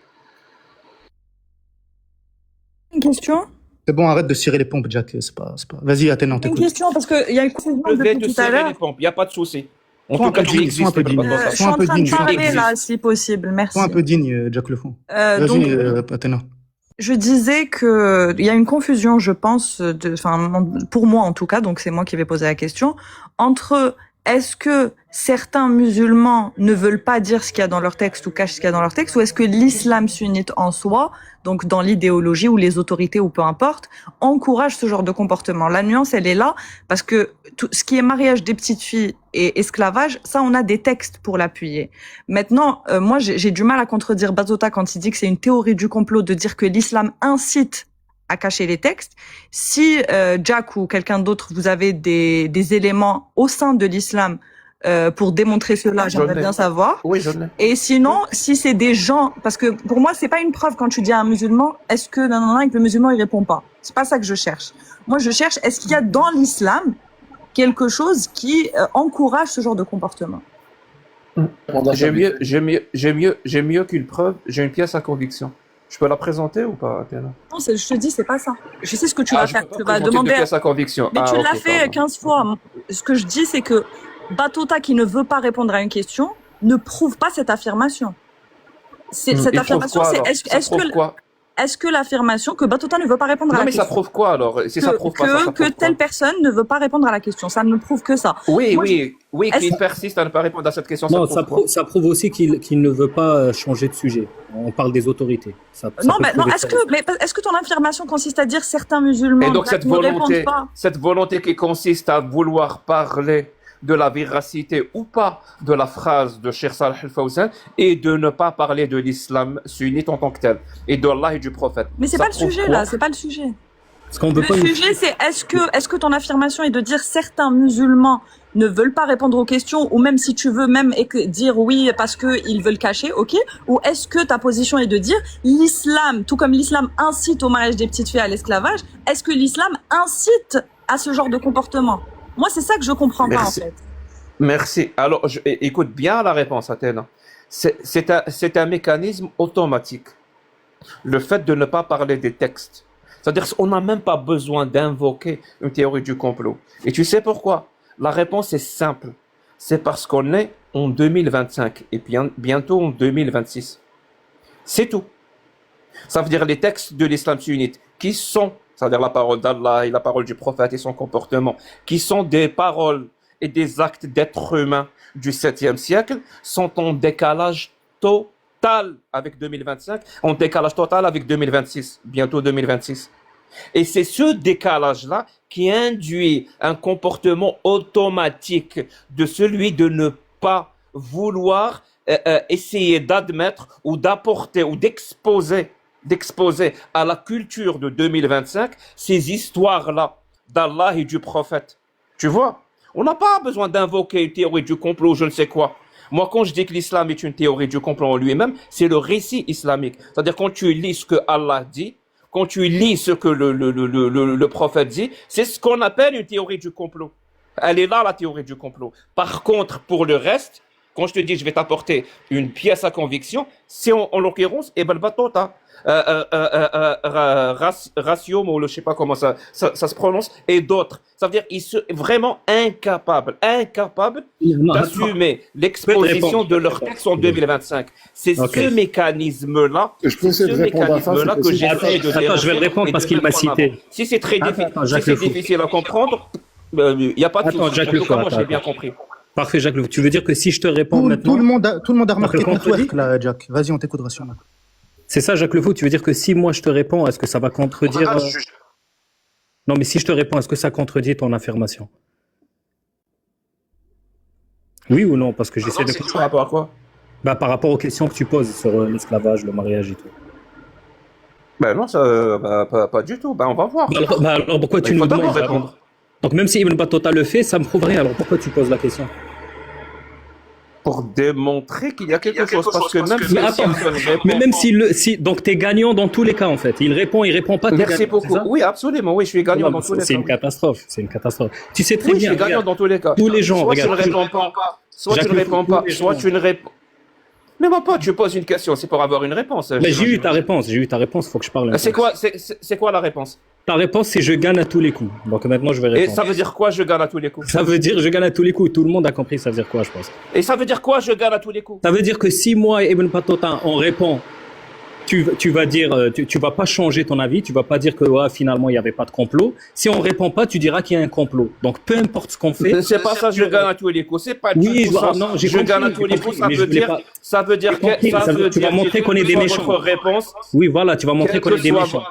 Une question? C'est bon, arrête de cirer les pompes, Jack. Vas-y, Athéna, on Une t'écoute. question, parce qu'il y a une confusion Je vais depuis te tout à serrer l'heure. les pompes, il n'y a pas de souci. En Sois tout cas, un peu tu digne, sois un existes. peu digne. Je suis Sois un en peu train de digne. parler existe. là, si possible. Merci. Sois un peu digne, Jack le fou. Donc, Vas-y, Athéna. je disais que il y a une confusion, je pense, pour moi en tout cas, donc c'est moi qui vais poser la question, entre est-ce que certains musulmans ne veulent pas dire ce qu'il y a dans leur texte ou cachent ce qu'il y a dans leur texte, ou est-ce que l'islam sunnite en soi, donc dans l'idéologie ou les autorités ou peu importe, encourage ce genre de comportement. La nuance, elle est là, parce que tout ce qui est mariage des petites filles et esclavage, ça, on a des textes pour l'appuyer. Maintenant, moi, j'ai du mal à contredire Battuta quand il dit que c'est une théorie du complot de dire que l'islam incite à cacher les textes. Si Jack ou quelqu'un d'autre, vous avez des éléments au sein de l'islam pour démontrer cela, j'aimerais bien savoir. Oui, je l'ai. Et sinon, si c'est des gens, parce que pour moi, c'est pas une preuve quand tu dis à un musulman, est-ce que non, et que le musulman il répond pas. C'est pas ça que je cherche. Moi, je cherche, est-ce qu'il y a dans l'islam quelque chose qui encourage ce genre de comportement? J'ai mieux qu'une preuve, j'ai une pièce à conviction. Je peux la présenter ou pas, Athéna? Non, je te dis, c'est pas ça. Je sais ce que tu vas je faire. peux pas Tu vas présenter demander. de pièce à conviction. Mais tu ok, l'as fait pardon. 15 fois. Ce que je dis, c'est que Battuta qui ne veut pas répondre à une question ne prouve pas cette affirmation. Cette Il prouve affirmation, quoi, c'est alors Ça prouve quoi est-ce que l'affirmation que Battuta ne veut pas répondre à Non, la mais ça question, prouve quoi alors? Si ça prouve pas ça, ça que prouve quoi telle personne ne veut pas répondre à la question, ça ne prouve que ça. Oui, Moi, oui, Est-ce- qu'il persiste à ne pas répondre à cette question, Non, ça prouve quoi ça prouve aussi qu'il ne veut pas changer de sujet. On parle des autorités. Ça Non, peut mais non. prouver Est-ce ça. que ton affirmation consiste à dire certains musulmans Et donc ne répondent pas? cette volonté qui consiste à vouloir parler de la véracité ou pas de la phrase de Cheikh Salah Al-Fawzan et de ne pas parler de l'islam sunnite en tant que tel et d'Allah et du prophète. Mais c'est Ça pas le prouve sujet quoi là, c'est pas le sujet. Parce qu'on veut Le pas une- sujet, c'est est-ce que ton affirmation est de dire certains musulmans ne veulent pas répondre aux questions, ou même si tu veux même dire oui parce que ils veulent cacher, ok? Ou est-ce que ta position est de dire l'islam, tout comme l'islam incite au mariage des petites filles à l'esclavage, est-ce que l'islam incite à ce genre de comportement? Moi, c'est ça que je comprends pas en Merci. fait. Merci. Alors, écoute bien la réponse, Athéna. C'est un mécanisme automatique. Le fait de ne pas parler des textes. C'est-à-dire qu'on n'a même pas besoin d'invoquer une théorie du complot. Et tu sais pourquoi? La réponse est simple. C'est parce qu'on est en 2025 et bientôt en 2026. C'est tout. Ça veut dire les textes de l'islam sunnite qui sont, c'est-à-dire la parole d'Allah et la parole du prophète et son comportement, qui sont des paroles et des actes d'êtres humains du 7e siècle, sont en décalage total avec 2025, en décalage total avec 2026, bientôt 2026. Et c'est ce décalage-là qui induit un comportement automatique de celui de ne pas vouloir essayer d'admettre ou d'apporter ou d'exposer à la culture de 2025 ces histoires-là d'Allah et du prophète. Tu vois? On n'a pas besoin d'invoquer une théorie du complot ou je ne sais quoi. Moi, quand je dis que l'islam est une théorie du complot en lui-même, c'est le récit islamique. C'est-à-dire quand tu lis ce que Allah dit, quand tu lis ce que le prophète dit, c'est ce qu'on appelle une théorie du complot. Elle est là, la théorie du complot. Par contre, pour le reste, quand je te dis je vais t'apporter une pièce à conviction, c'est en l'occurrence Ibn Battuta, Ratio, ou je sais pas comment ça se prononce, et d'autres. Ça veut dire ils sont vraiment incapables Non, d'assumer l'exposition de leur texte en 2025. C'est Ok. ce mécanisme-là, Je peux essayer de répondre à ça, mécanisme-là c'est que possible. j'essaie de Attends, je vais démontrer répondre et parce de qu'il m'a mettre en cité. avant. Si c'est très Attends, Jacques Le Fou. difficile à comprendre, il n'y a pas de Attends, souci. Jacques En Le tout Fou, cas, moi, attends, j'ai bien attends. compris. Parfait, Jacques Le Fou. Tu veux dire que si je te réponds Tout maintenant, le monde a remarqué Donc, ton on te dit- twerk, là, Jack. Vas-y, on t'écoute, Ratio. c'est ça, Jacques Le Fou, tu veux dire que si moi je te réponds, est-ce que ça va contredire Non, mais si je te réponds, est-ce que ça contredit ton affirmation? Oui ou non? Parce que j'essaie de Par rapport à quoi? par rapport aux questions que tu poses sur l'esclavage, le mariage et tout. Ben non, ça, pas du tout. Ben on va voir. Alors pourquoi tu Il nous faut d'abord demandes répondre. Donc même si Ibn Battuta le fait, ça me prouve rien. Alors pourquoi tu poses la question? Pour démontrer qu'il y a quelque chose. Parce que même si Mais attends, personne répond. mais même si donc t'es gagnant dans tous les cas en fait. Il répond pas. t'es Merci gagnant, beaucoup. c'est ça? Oui, absolument. Oui, je suis gagnant Non, dans tous les c'est cas. une catastrophe. C'est une catastrophe. Tu sais très Oui, je bien. suis gagnant regarde, dans tous les cas. tous les gens, Soit regarde, tu ne réponds pas, soit Jacques tu ne Le Fou, réponds pas, tous les soit gens. tu ne réponds. Mais mon pote, tu poses une question, c'est pour avoir une réponse. Mais j'ai eu j'imagine. ta réponse. Faut que je parle. un C'est peu. quoi, c'est quoi la réponse? Ta réponse, c'est je gagne à tous les coups. Donc maintenant, je vais Et répondre. ça veut dire quoi, je gagne à tous les coups? Ça veut dire je gagne à tous les coups. Tout le monde a compris. Ça veut dire quoi, je pense. Et ça veut dire quoi, je gagne à tous les coups? Ça veut dire que si moi et Ibn Battuta on répond, tu vas dire, tu vas pas changer ton avis. Tu vas pas dire que ouais, finalement il y avait pas de complot. Si on répond pas, tu diras qu'il y a un complot. Donc peu importe ce qu'on fait. C'est pas ça, je gagne à tous les coups. C'est pas Oui, du tout ça. non, j'ai Je compris, gagne à j'ai tous les compris, coups, ça mais veut je voulais dire, pas- ça veut dire J'ai compris, que, ça veut- tu vas dire, montrer quelle qu'on est que des soit méchants. votre réponse, Oui, voilà, tu vas montrer quelle qu'on que est des soit méchants.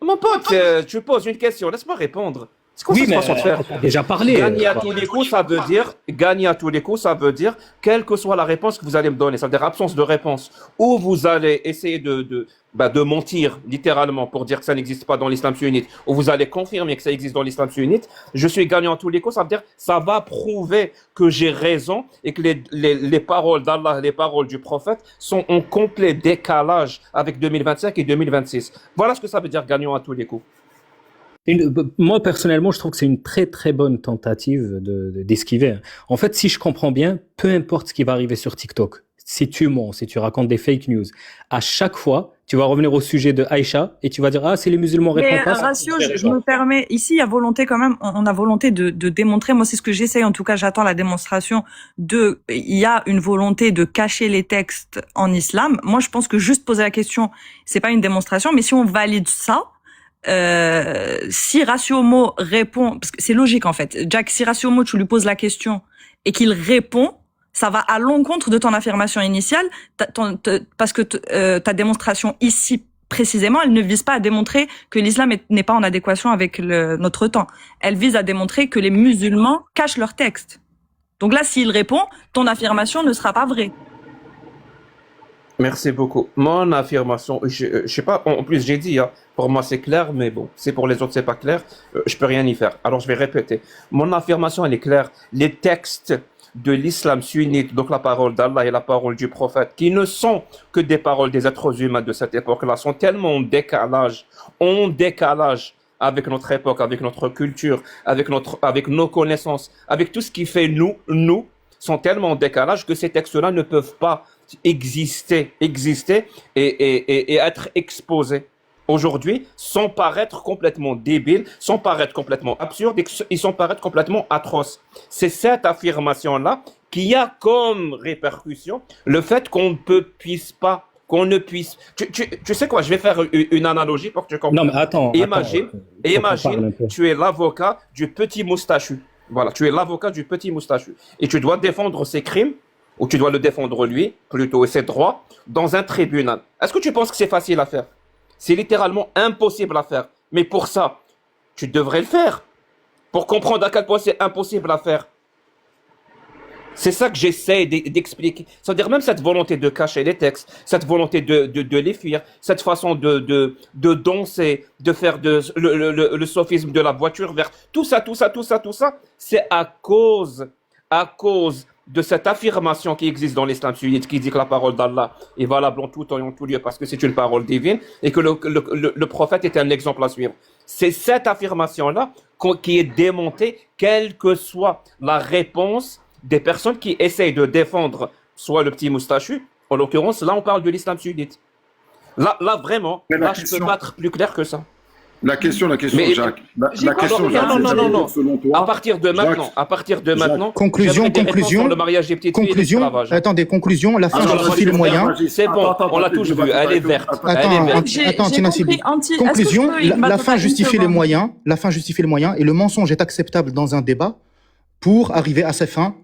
Mon pote, tu poses une question, laisse-moi répondre. C'est quoi Oui, cette mais façon de faire? t'as déjà parlé. Gagner à tous les coups, ça veut dire, gagner à tous les coups, ça veut dire, quelle que soit la réponse que vous allez me donner, ça veut dire absence de réponse, ou vous allez essayer de mentir, littéralement, pour dire que ça n'existe pas dans l'islam sunnite, ou vous allez confirmer que ça existe dans l'islam sunnite. Je suis gagnant à tous les coups, ça veut dire, ça va prouver que j'ai raison et que les paroles d'Allah, les paroles du prophète sont en complet décalage avec 2025 et 2026. Voilà ce que ça veut dire gagnant à tous les coups. Moi, personnellement, je trouve que c'est une très très bonne tentative d'esquiver. En fait, si je comprends bien, peu importe ce qui va arriver sur TikTok, si tu mens, si tu racontes des fake news, à chaque fois, tu vas revenir au sujet de Aïcha et tu vas dire ah c'est les musulmans Mais répondent pas. Ratio, je me permets, ici il y a volonté quand même, on a volonté de démontrer, moi c'est ce que j'essaye, en tout cas j'attends la démonstration il y a une volonté de cacher les textes en islam. Moi je pense que juste poser la question, c'est pas une démonstration, mais si on valide ça, si Ratio Mo répond, parce que c'est logique en fait, Jack, si Ratio Mo tu lui poses la question et qu'il répond, ça va à l'encontre de ton affirmation initiale, parce que ta démonstration ici précisément, elle ne vise pas à démontrer que l'islam n'est pas en adéquation avec notre temps. Elle vise à démontrer que les musulmans cachent leurs textes. Donc là, s'il répond, ton affirmation ne sera pas vraie. Merci beaucoup. Mon affirmation, je sais pas, en plus j'ai dit, hein, pour moi c'est clair, mais bon, c'est pour les autres c'est pas clair, je peux rien y faire. Alors je vais répéter. Mon affirmation elle est claire. Les textes de l'islam sunnite, donc la parole d'Allah et la parole du prophète, qui ne sont que des paroles des êtres humains de cette époque-là, sont tellement en décalage avec notre époque, avec notre culture, avec nos connaissances, avec tout ce qui fait nous, sont tellement en décalage que ces textes-là ne peuvent pas exister et être exposés aujourd'hui sans paraître complètement débiles, sans paraître complètement absurdes, et sans paraître complètement atroces. C'est cette affirmation-là qui a comme répercussion le fait qu'on ne puisse. Tu sais quoi, je vais faire une analogie pour que tu comprennes. Non mais attends. Imagine, parle un peu. tu es l'avocat du petit moustachu. Voilà, tu es l'avocat du petit moustachu. Et tu dois défendre ses crimes, ou tu dois le défendre lui, plutôt, et ses droits, dans un tribunal. Est-ce que tu penses que c'est facile à faire? C'est littéralement impossible à faire. Mais pour ça, tu devrais le faire. Pour comprendre à quel point c'est impossible à faire. C'est ça que j'essaie d'expliquer. C'est-à-dire même cette volonté de cacher les textes, cette volonté de les fuir, cette façon de danser, de faire le sophisme de la voiture verte, tout ça, c'est à cause de cette affirmation qui existe dans l'islam sunnite, qui dit que la parole d'Allah est valable en tout temps et en tout lieu parce que c'est une parole divine et que le prophète est un exemple à suivre. C'est cette affirmation-là qui est démontée, quelle que soit la réponse des personnes qui essayent de défendre soit le petit moustachu, en l'occurrence, là, on parle de l'islam sunnite. Là vraiment, Mais la là, je question- peux pas être plus clair que ça. La question, Mais- Jacques. J'ai La compris, question, non, Jacques, non, c'est non, de non. selon À toi. partir de Jacques, maintenant, Conclusion, j'aimerais des réponses conclusion, sur le mariage des petites filles et conclusion, l'esclavage. attendez, conclusion, la fin Alors, justifie le moyen. C'est bon, on l'a tous vu, elle est verte. Elle est Attends, verte. attends, Tina Sidi. Conclusion, la fin justifie les moyens, la fin justifie les moyens, et le mensonge est acceptable dans un débat pour arriver à ces fins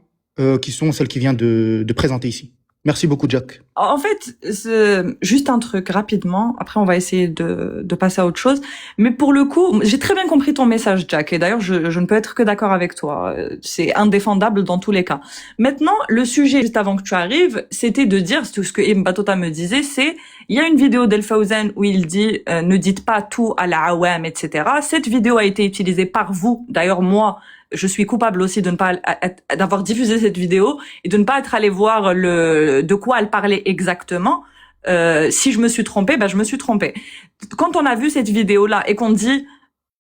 qui sont celles qu'il vient de présenter ici. Merci beaucoup, Jack. En fait, c'est juste un truc rapidement. Après, on va essayer de passer à autre chose. Mais pour le coup, j'ai très bien compris ton message, Jack. Et d'ailleurs, je ne peux être que d'accord avec toi. C'est indéfendable dans tous les cas. Maintenant, le sujet, juste avant que tu arrives, c'était de dire, tout ce que Ibn Battuta me disait, c'est, il y a une vidéo d'El Fawzan où il dit, ne dites pas tout à la awam, etc. Cette vidéo a été utilisée par vous. D'ailleurs, moi, je suis coupable aussi de ne pas d'avoir diffusé cette vidéo et de ne pas être allé voir de quoi elle parlait exactement. Si je me suis trompée, ben je me suis trompée. Quand on a vu cette vidéo-là et qu'on dit,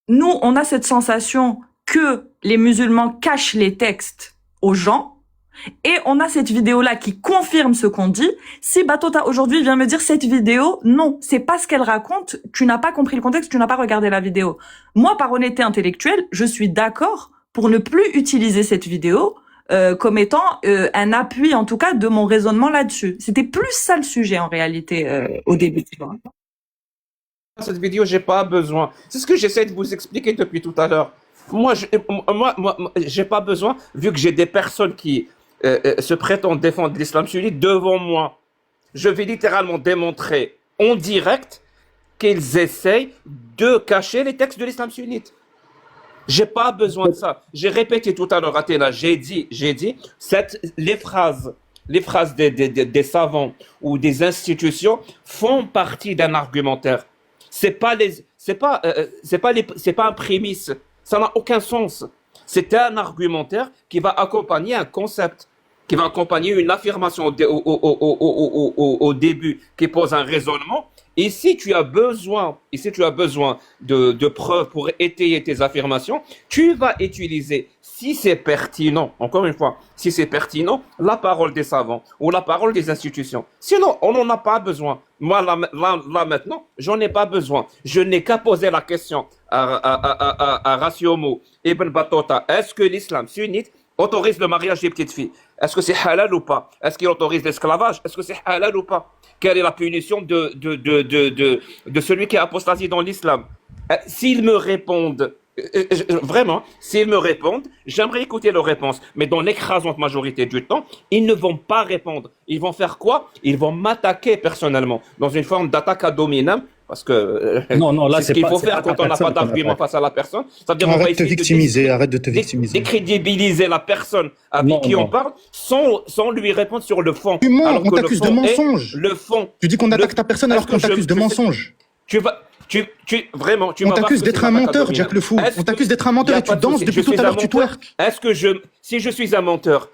nous, on a cette sensation que les musulmans cachent les textes aux gens, et on a cette vidéo-là qui confirme ce qu'on dit. Si Battuta aujourd'hui vient me dire cette vidéo, non, c'est pas ce qu'elle raconte, tu n'as pas compris le contexte, tu n'as pas regardé la vidéo. Moi, par honnêteté intellectuelle, je suis d'accord pour ne plus utiliser cette vidéo comme étant un appui, en tout cas, de mon raisonnement là-dessus. C'était plus ça le sujet, en réalité, au début. Cette vidéo, j'ai pas besoin. C'est ce que j'essaie de vous expliquer depuis tout à l'heure. Moi, j'ai pas besoin, vu que j'ai des personnes qui se prétendent défendre l'islam sunnite devant moi. Je vais littéralement démontrer en direct qu'ils essayent de cacher les textes de l'islam sunnite. J'ai pas besoin de ça. J'ai répété tout à l'heure, Athéna, j'ai dit, les phrases des savants ou des institutions font partie d'un argumentaire. C'est pas un prémisse. Ça n'a aucun sens. C'est un argumentaire qui va accompagner un concept, qui va accompagner une affirmation au début, qui pose un raisonnement. Et si tu as besoin de preuves pour étayer tes affirmations, tu vas utiliser, si c'est pertinent, encore une fois, si c'est pertinent, la parole des savants ou la parole des institutions. Sinon, on n'en a pas besoin. Moi, là maintenant, j'en ai pas besoin. Je n'ai qu'à poser la question à Rassiomo Ibn Battuta. Est-ce que l'islam sunnite autorise le mariage des petites filles? Est-ce que c'est halal ou pas? Est-ce qu'il autorise l'esclavage? Est-ce que c'est halal ou pas? Quelle est la punition de celui qui a apostasie dans l'islam? S'ils me répondent, vraiment, s'ils me répondent, j'aimerais écouter leurs réponses. Mais dans l'écrasante majorité du temps, ils ne vont pas répondre. Ils vont faire quoi? Ils vont m'attaquer personnellement, dans une forme d'attaque ad hominem. Parce que Non, là, c'est ce qu'il faut faire quand on n'a pas d'argument face à la personne. C'est-à-dire on va Arrête de te essayer victimiser, arrête de te victimiser. décrédibiliser la personne avec qui on parle sans lui répondre sur le fond. Tu mens, Alors on que le t'accuse de fond est mensonge. le fond. Tu dis qu'on attaque ta personne alors qu'on t'accuse de mensonge. Vraiment, tu On vas voir t'accuse que d'être c'est un une attaque menteur, ad Jack hominem. le fou. Est-ce On que- t'accuse d'être un Y menteur a et tu pas de danses souci. depuis Je tout suis à un l'heure, tu menteur. twerk. Si je suis un menteur,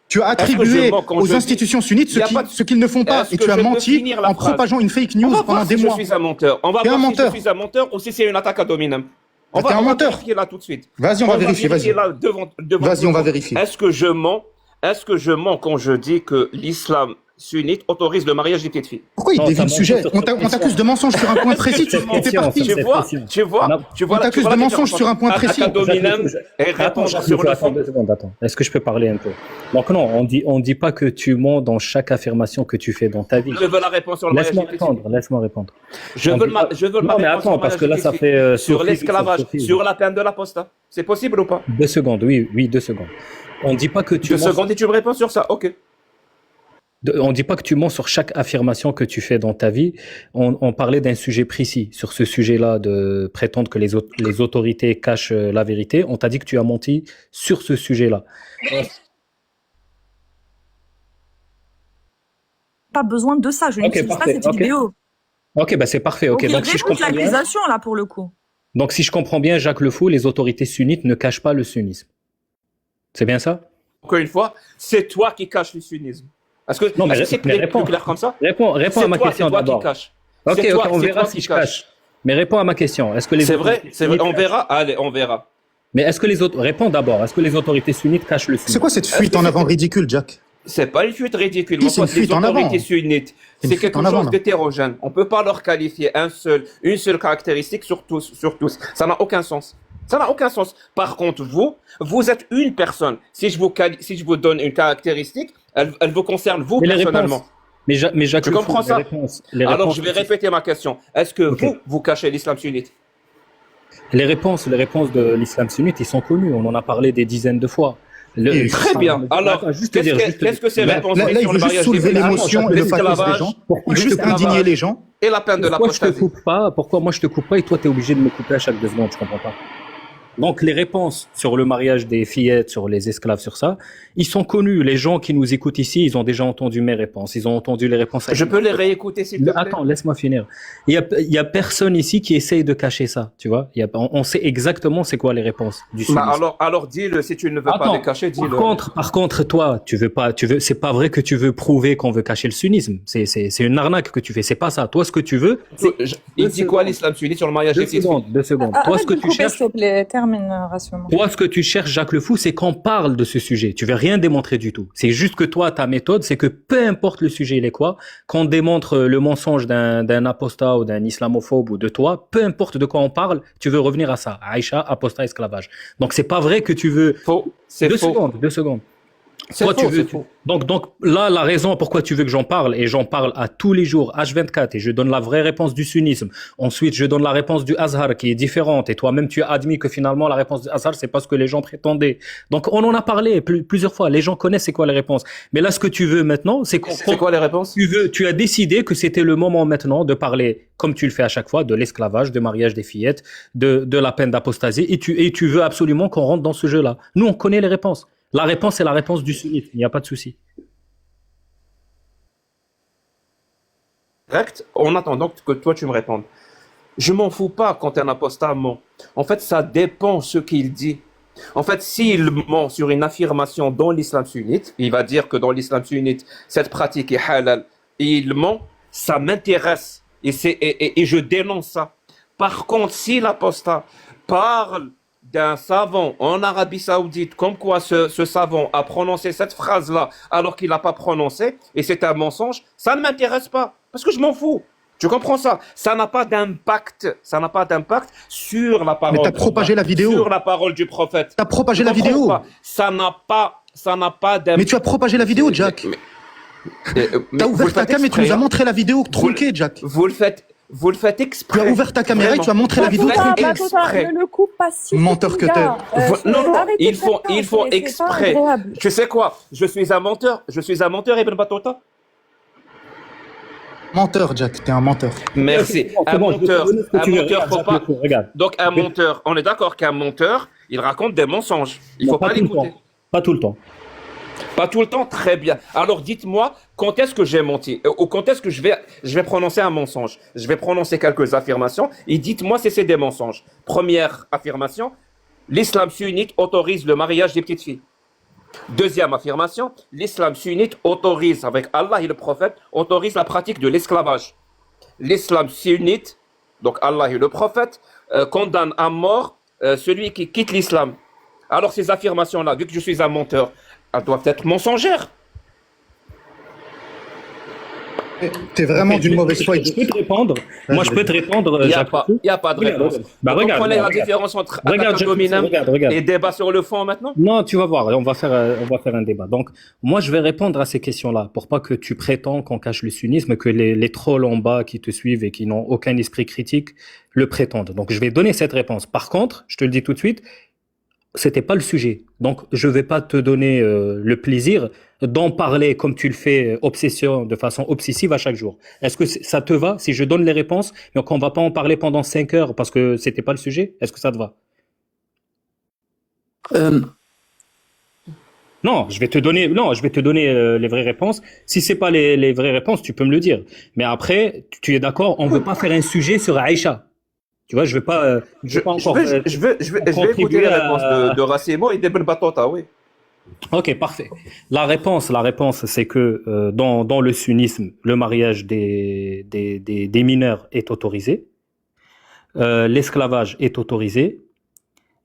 Tu as Est-ce que je attribué mens quand aux je dis- institutions sunnites Y a pas de- ce qu'ils ne font pas Est-ce et que tu as je peux menti finir la en phrase propageant une fake on news va pendant voir des si mois. je suis un menteur. On va T'es un voir si menteur. je suis un menteur ou si c'est une attaque ad hominem. On T'es un va menteur. vérifier là tout de suite. Vas-y, on va vérifier, vas-y. là devant Vas-y, on va vous. vérifier. Est-ce que je mens? Est-ce que je mens quand je dis que l'islam sunnite autorise le mariage des petites filles? Pourquoi il Non, dévie ça le monte sujet sur On cette on t'accuse pression. de mensonge sur un point précis, tu Cette fais pression, partie. c'est- Tu vois, pression. tu vois, Non. tu vois. On t'accuse tu vois de la mensonge différence sur un entre point précis. attaque ad hominem et Attends, répondre Jacques, sur le attends fond. 2 secondes, attends. Est-ce que je peux parler un peu? Donc non, on dit pas que tu mens dans chaque affirmation que tu fais dans ta vie. Je veux la réponse sur le mariage Laisse-moi des petites filles. répondre, laisse-moi répondre. Je On veux dit ma pas- je veux Non, ma mais réponse sur attends, le parce que là, mariage ça des fait petites filles. Sur sophisme, l'esclavage, sophisme. sur la peine de l'apostat. C'est possible ou pas? 2 secondes, oui, 2 secondes. On dit pas que tu 2 mens. secondes et tu me réponds sur ça. Ok. On dit pas que tu mens sur chaque affirmation que tu fais dans ta vie. On parlait d'un sujet précis. Sur ce sujet-là, de prétendre que les autorités cachent la vérité, on t'a dit que tu as menti sur ce sujet-là. Pas besoin de ça, je n'utilise pas parfait, cette ok. vidéo. Ok, bah c'est parfait. Ok, Donc, il donc si je réfute comprends bien, l'accusation, là, pour le coup. donc si je comprends bien, Jacques Le Fou, les autorités sunnites ne cachent pas le sunnisme. C'est bien ça? Encore une fois, c'est toi qui caches le sunnisme. Est-ce que Non, mais est-ce que c'est mais plus réponds. clair comme ça? Réponds à ma question C'est toi d'abord. qui caches. Ok, C'est toi- on c'est verra toi si qui je caches. cache. Mais réponds à ma question. Est-ce que les C'est vrai, autorités c'est vrai. sunnites On verra. Allez, on verra. Mais est-ce que les autres réponds d'abord? Est-ce que les autorités sunnites cachent le sunnisme? C'est quoi cette fuite que en c'est- avant ridicule, Jack? C'est pas une fuite ridicule. Oui, Moi, c'est une quand les fuite en autorités avant. sunnites, C'est une c'est fuite quelque en avant, chose là. d'hétérogène. On peut pas leur qualifier une seule caractéristique sur tous, sur tous. Ça n'a aucun sens. Ça n'a aucun sens. Par contre, vous êtes une personne. Si je vous donne une caractéristique, elle vous concerne vous Mais les personnellement. réponses. Mais Jacques Tu Le Fou, comprends ça? les Alors, réponses, je vais répéter ma question. Est-ce que Ok. vous cachez l'islam sunnite? les réponses de l'islam sunnite, ils sont connus. On en a parlé des dizaines de fois. Et Très bien. Alors, Attends, juste te dire, qu'est-ce que c'est Là, réponse là, il sur veut le juste mariage soulever des femmes, l'émotion et le pathos des l'esclavage gens. Pourquoi Il veut juste l'esclavage indigner les gens. et la peine de Pourquoi je te l'apostasie. coupe pas? Pourquoi moi je te coupe pas et toi tu es obligé de me couper à chaque 2 secondes? Je comprends pas. Donc les réponses sur le mariage des fillettes, sur les esclaves, sur ça, ils sont connus. Les gens qui nous écoutent ici, ils ont déjà entendu mes réponses. Ils ont entendu les réponses. Je peux les réécouter s'il te plaît? Attends, laisse-moi finir. Il y a personne ici qui essaye de cacher ça, tu vois. On sait exactement c'est quoi les réponses du Bah sunnisme. alors dis-le, si tu ne veux pas Attends, les cacher, dis-le. par contre, toi, c'est pas vrai que tu veux prouver qu'on veut cacher le sunnisme. C'est une arnaque que tu fais. C'est pas ça. Toi, ce que tu veux, c'est Il dit quoi l'islam sunnite sur le mariage des petites filles? 2 secondes. Toi, Arrête ce que de me tu couper, cherches, s'il te plaît. Termine, rassure-moi. toi, ce que tu cherches, Jacques Le Fou, c'est qu'on parle de ce sujet. Tu veux rien démontrer du tout. C'est juste que toi, ta méthode, c'est que peu importe le sujet, il est quoi, qu'on démontre le mensonge d'un apostat ou d'un islamophobe ou de toi, peu importe de quoi on parle, tu veux revenir à ça. Aïcha, apostat, esclavage. Donc, c'est pas vrai que tu veux... Faux. C'est faux. 2 secondes. C'est Toi, faux, tu veux, c'est faux. donc là, la raison pourquoi tu veux que j'en parle, et j'en parle à tous les jours, H24, et je donne la vraie réponse du sunnisme. Ensuite, je donne la réponse du Azhar, qui est différente, et toi-même, tu as admis que finalement, la réponse du Azhar, c'est pas ce que les gens prétendaient. Donc, on en a parlé plusieurs fois. Les gens connaissent c'est quoi les réponses. Mais là, ce que tu veux maintenant, c'est qu'on... C'est quoi les réponses? Tu as décidé que c'était le moment maintenant de parler, comme tu le fais à chaque fois, de l'esclavage, de mariage des fillettes, de la peine d'apostasie, et tu veux absolument qu'on rentre dans ce jeu-là. Nous, on connaît les réponses. La réponse, c'est la réponse du sunnite. Il n'y a pas de souci. Direct, en attendant que toi tu me répondes. Je m'en fous pas quand un apostat ment. En fait, ça dépend ce qu'il dit. En fait, s'il ment sur une affirmation dans l'islam sunnite, il va dire que dans l'islam sunnite, cette pratique est halal, et il ment, ça m'intéresse, et je dénonce ça. Par contre, si l'apostat parle d'un savant en Arabie Saoudite, comme quoi ce savant a prononcé cette phrase-là alors qu'il n'a pas prononcé, et c'est un mensonge, ça ne m'intéresse pas, parce que je m'en fous. Tu comprends ça? Ça n'a pas d'impact. Ça n'a pas d'impact sur la parole. Mais t'as propagé la vidéo. Sur la parole du prophète. T'as propagé Tu la comprends vidéo. pas? Ça n'a pas d'impact. Mais tu as propagé la vidéo, Jack. T'as ouvert ta cam et tu nous as montré la vidéo tronquée, Jack. Vous le faites Tu exprès. as ouvert ta caméra et tu as montré la vidéo Batuta, tronquée. exprès. Ne le coupe pas si. Menteur que t'es. Non, Arrêtez ils de font faire ça, c'est pas exprès. agréable. Tu sais quoi? Je suis un menteur, Ibn Battuta. Menteur, Jack. T'es un menteur. Merci. C'est bon, je vais te donner ce que tu veux. Regarde, faut Jacques pas. Le Fou, regarde. Donc un menteur, on est d'accord qu'un menteur, il raconte des mensonges. Il Non, faut pas tout le l'écouter. temps. Pas tout le temps. Pas tout le temps, très bien. Alors dites-moi, quand est-ce que j'ai menti? Ou quand est-ce que je vais prononcer un mensonge? Je vais prononcer quelques affirmations et dites-moi si c'est des mensonges. Première affirmation, l'islam sunnite autorise le mariage des petites filles. Deuxième affirmation, l'islam sunnite autorise, avec Allah et le prophète, autorise la pratique de l'esclavage. L'islam sunnite, donc Allah et le prophète, condamne à mort celui qui quitte l'islam. Alors ces affirmations-là, vu que je suis un menteur, elles doivent être mensongères. T'es vraiment d'une mauvaise foi. Je peux te répondre. Moi, je peux te répondre. Il n'y a, Jacques pas- Le Fou. il y a pas de Regarde, réponse. regarde. Bah, Vous regarde, comprenez la regarde. différence entre Regarde, attaque Jacques Le Fou, dominant regarde. et débat sur le fond maintenant? Non, tu vas voir, on va faire un débat. Donc, moi, je vais répondre à ces questions-là pour pas que tu prétends qu'on cache le sunnisme, que les trolls en bas qui te suivent et qui n'ont aucun esprit critique le prétendent. Donc, je vais donner cette réponse. Par contre, je te le dis tout de suite, c'était pas le sujet. Donc, je vais pas te donner le plaisir d'en parler comme tu le fais, de façon obsessive à chaque jour. Est-ce que ça te va si je donne les réponses, mais qu'on va pas en parler pendant 5 heures parce que c'était pas le sujet? Est-ce que ça te va? Non, je vais te donner les vraies réponses. Si c'est pas les vraies réponses, tu peux me le dire. Mais après, tu es d'accord, on veut pas faire un sujet sur Aïcha. Tu vois, je vais pas encore Je vais écouter contribuer les à- réponses de Racimo et d'Ibn Battuta, oui. Ok, parfait. La réponse, c'est que dans le sunnisme, le mariage des mineurs est autorisé, l'esclavage est autorisé,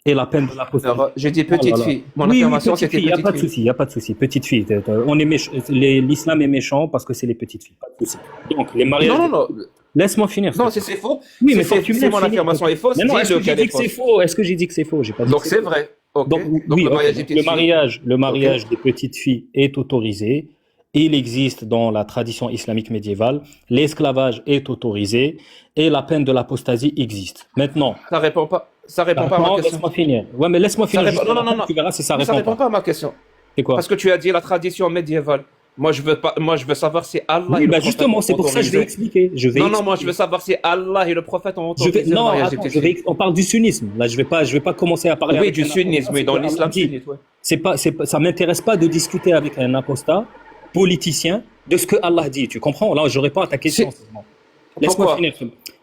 et la peine de l'apostasie. Alors, j'ai dit Oh là petite là. fille. Mon Oui, affirmation, petite c'était fille, il n'y a petite pas de fille. souci, il n'y a pas de souci. Petite fille, on est l'islam est méchant parce que c'est les petites filles, pas de souci. Donc, les mariages. Non, non, non. Laisse-moi finir. Non, c'est faux. Oui, Si mais faut que tu me si laisses mon finir. affirmation est fausse, Mais non, est-ce dis-le que j'ai qu'elle dit est que c'est fausse. faux? Est-ce que j'ai dit que c'est faux? J'ai pas dit Donc que c'est vrai. Ok. Donc, Donc oui, le ok. mariage des petites filles. Le mariage des petites filles est autorisé. Il existe dans la tradition islamique médiévale. L'esclavage est autorisé et la peine de l'apostasie existe. Maintenant, Ça répond pas. Ça répond pas à ma non, question. laisse-moi finir. Ouais, mais laisse-moi Ça finir. répond- juste non, la non, fin, non. Tu verras si ça Mais ça répond répond pas. pas à ma question. C'est quoi? Parce que tu as dit la tradition médiévale. Moi, je veux pas. Moi, je veux savoir si Allah Oui, et le bah prophète justement, c'est ont pour ça que je vais autorisé. expliquer. Je vais Non, non, moi, je expliquer. veux savoir si Allah et le prophète ont Je vais, autorisé le non, mariage des attends, petites filles. on parle du sunnisme. Là, je vais pas commencer à parler Oui, avec du un apostat, sunnisme, oui, c'est dans que Allah l'islam dit. sunnite, ouais. Ça m'intéresse pas de discuter avec un apostat politicien de ce que Allah dit. Tu comprends? Là, je réponds à ta question. seulement. Laisse-moi Pourquoi finir.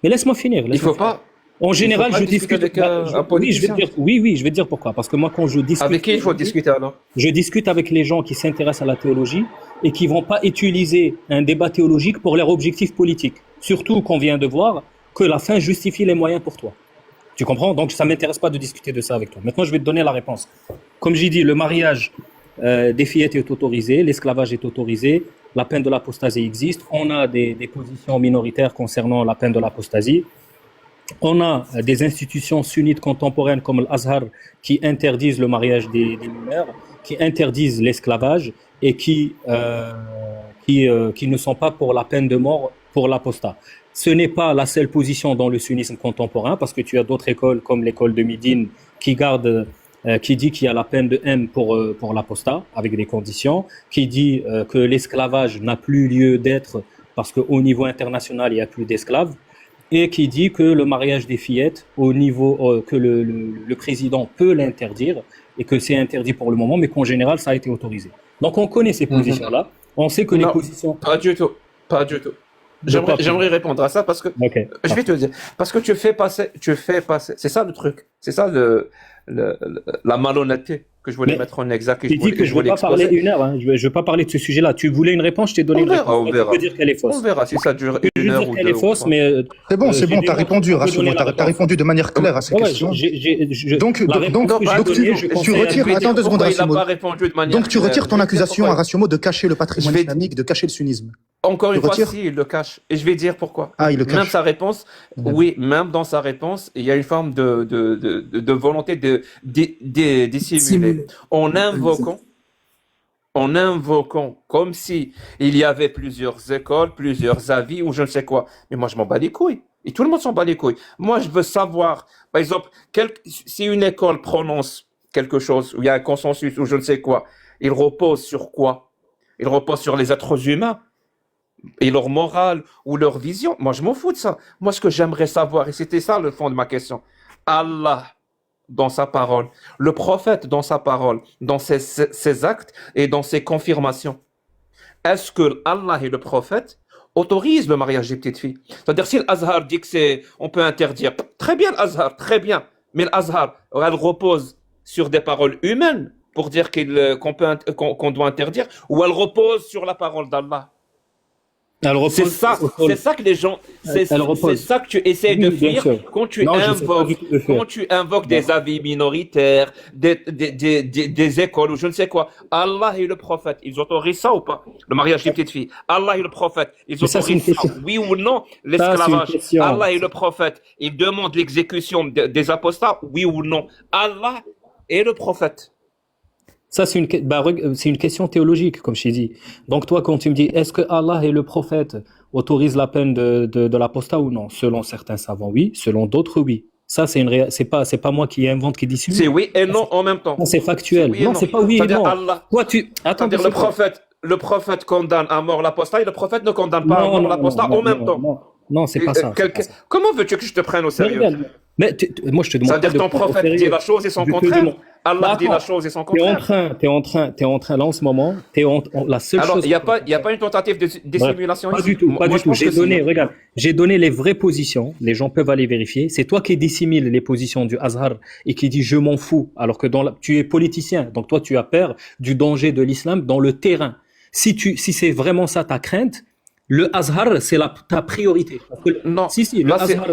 Mais laisse-moi finir. Il faut pas. En général, pas je discuter discute avec un oui, politicien. oui, je vais te dire pourquoi. Parce que moi, quand je discute, Avec qui il faut discuter alors? je discute avec les gens qui s'intéressent à la théologie et qui vont pas utiliser un débat théologique pour leur objectif politique. Surtout qu'on vient de voir que la fin justifie les moyens pour toi. Tu comprends? Donc, ça m'intéresse pas de discuter de ça avec toi. Maintenant, je vais te donner la réponse. Comme j'ai dit, le mariage des fillettes est autorisé, l'esclavage est autorisé, la peine de l'apostasie existe. On a des positions minoritaires concernant la peine de l'apostasie. On a des institutions sunnites contemporaines comme l'Azhar qui interdisent le mariage des mineurs, qui interdisent l'esclavage et qui ne sont pas pour la peine de mort pour l'apostat. Ce n'est pas la seule position dans le sunnisme contemporain parce que tu as d'autres écoles comme l'école de Médine qui dit qu'il y a la peine de haine pour l'apostat avec des conditions, qui dit que l'esclavage n'a plus lieu d'être parce qu'au niveau international il n'y a plus d'esclaves, et qui dit que le mariage des fillettes, au niveau que le président peut l'interdire et que c'est interdit pour le moment, mais qu'en général ça a été autorisé. Donc on connaît ces positions-là. On sait que les Non, positions. pas du tout. Pas du tout. De quoi? J'aimerais répondre à ça parce que Ok. je vais te dire, parce que tu fais passer, c'est ça le truc, c'est ça la malhonnêteté que je voulais Mais mettre en exergue. tu dis que je ne veux pas parler une heure. Hein. Je veux pas parler de ce sujet-là. Tu voulais une réponse, je t'ai donné On une verra, réponse. on Tu verra. peux dire qu'elle est fausse. On verra si ça dure Je une veux heure dire ou qu'elle deux. est fausse, mais C'est bon, j'ai t'as répondu, démontré, je peux Rassoul, donner la t'as réponse. répondu de manière claire à ces Ouais, questions. Donc, la réponse donc, que j'ai donc donnée, tu je conseille à retires- lui. attends 2 secondes, Pourquoi il n'a Rassimo. pas répondu de manière Donc tu retires ton claire. accusation à Rassimo de cacher le patrimoine Je vais- islamique, de cacher le sunnisme. Encore une Tu fois, retires si, il le cache. Et je vais dire pourquoi. Ah, il le Même cache. sa réponse, oui, même dans sa réponse, il y a une forme de volonté de dissimuler. En invoquant, comme si il y avait plusieurs écoles, plusieurs avis, ou je ne sais quoi. Mais moi, je m'en bats les couilles. Et tout le monde s'en bat les couilles. Moi, je veux savoir, par exemple, si une école prononce quelque chose, où il y a un consensus, ou je ne sais quoi, il repose sur quoi? Il repose sur les êtres humains et leur morale ou leur vision. Moi, je m'en fous de ça. Moi, ce que j'aimerais savoir, et c'était ça le fond de ma question, Allah dans sa parole, le prophète dans sa parole, dans ses actes et dans ses confirmations. Est-ce que Allah et le prophète autorisent le mariage des petites filles? C'est-à-dire, si l'Azhar dit que on peut interdire, très bien l'Azhar, très bien. Mais l'Azhar, elle repose sur des paroles humaines pour dire qu'on doit interdire, ou elle repose sur la parole d'Allah? Elle repose C'est ça que les gens, c'est ça que tu essaies de Oui, bien fuir sûr. quand tu Non, je sais pas du tout le faire. quand tu invoques des avis minoritaires, des écoles ou je ne sais quoi. Allah et le prophète, ils autorisent ça ou pas? Le mariage des petites filles. Allah et le prophète, ils Mais ça, c'est une autorisent ça, question. oui ou non? Ça, c'est une L'esclavage. question. Allah et le prophète, ils demandent l'exécution des apostats, oui ou non? Allah et le prophète. Ça, c'est une question théologique, comme je t'ai dit. Donc, toi, quand tu me dis, est-ce que Allah et le prophète autorisent la peine de l'apostat ou non? Selon certains savants, oui. Selon d'autres, oui. Ça, c'est pas moi qui invente, qui dissimule. C'est oui et non en même temps. Non, c'est factuel. C'est oui et Non, non. c'est pas oui et C'est-à-dire non. Allah. Toi, attends, C'est-à-dire le prophète condamne à mort l'apostat et le prophète ne condamne pas à mort l'apostat en même temps. Non, c'est pas ça. Comment veux-tu que je te prenne au sérieux? Mais moi, je te demande. Ça veut dire que ton prophète dit la chose et son contraire. Allah dit la chose et son contraire. T'es en train, là, en ce moment, la seule Alors, chose. il n'y a pas une tentative de dissimulation Pas ici? du tout, pas Moi, du je tout. pense que si. Regarde, j'ai donné les vraies positions. Les gens peuvent aller vérifier. C'est toi qui dissimules les positions du Azhar et qui dis je m'en fous. Alors que tu es politicien. Donc toi, tu as peur du danger de l'islam dans le terrain. Si c'est vraiment ça ta crainte, Le Azhar, c'est ta priorité. Parce que- Non. si, le Là, Azhar,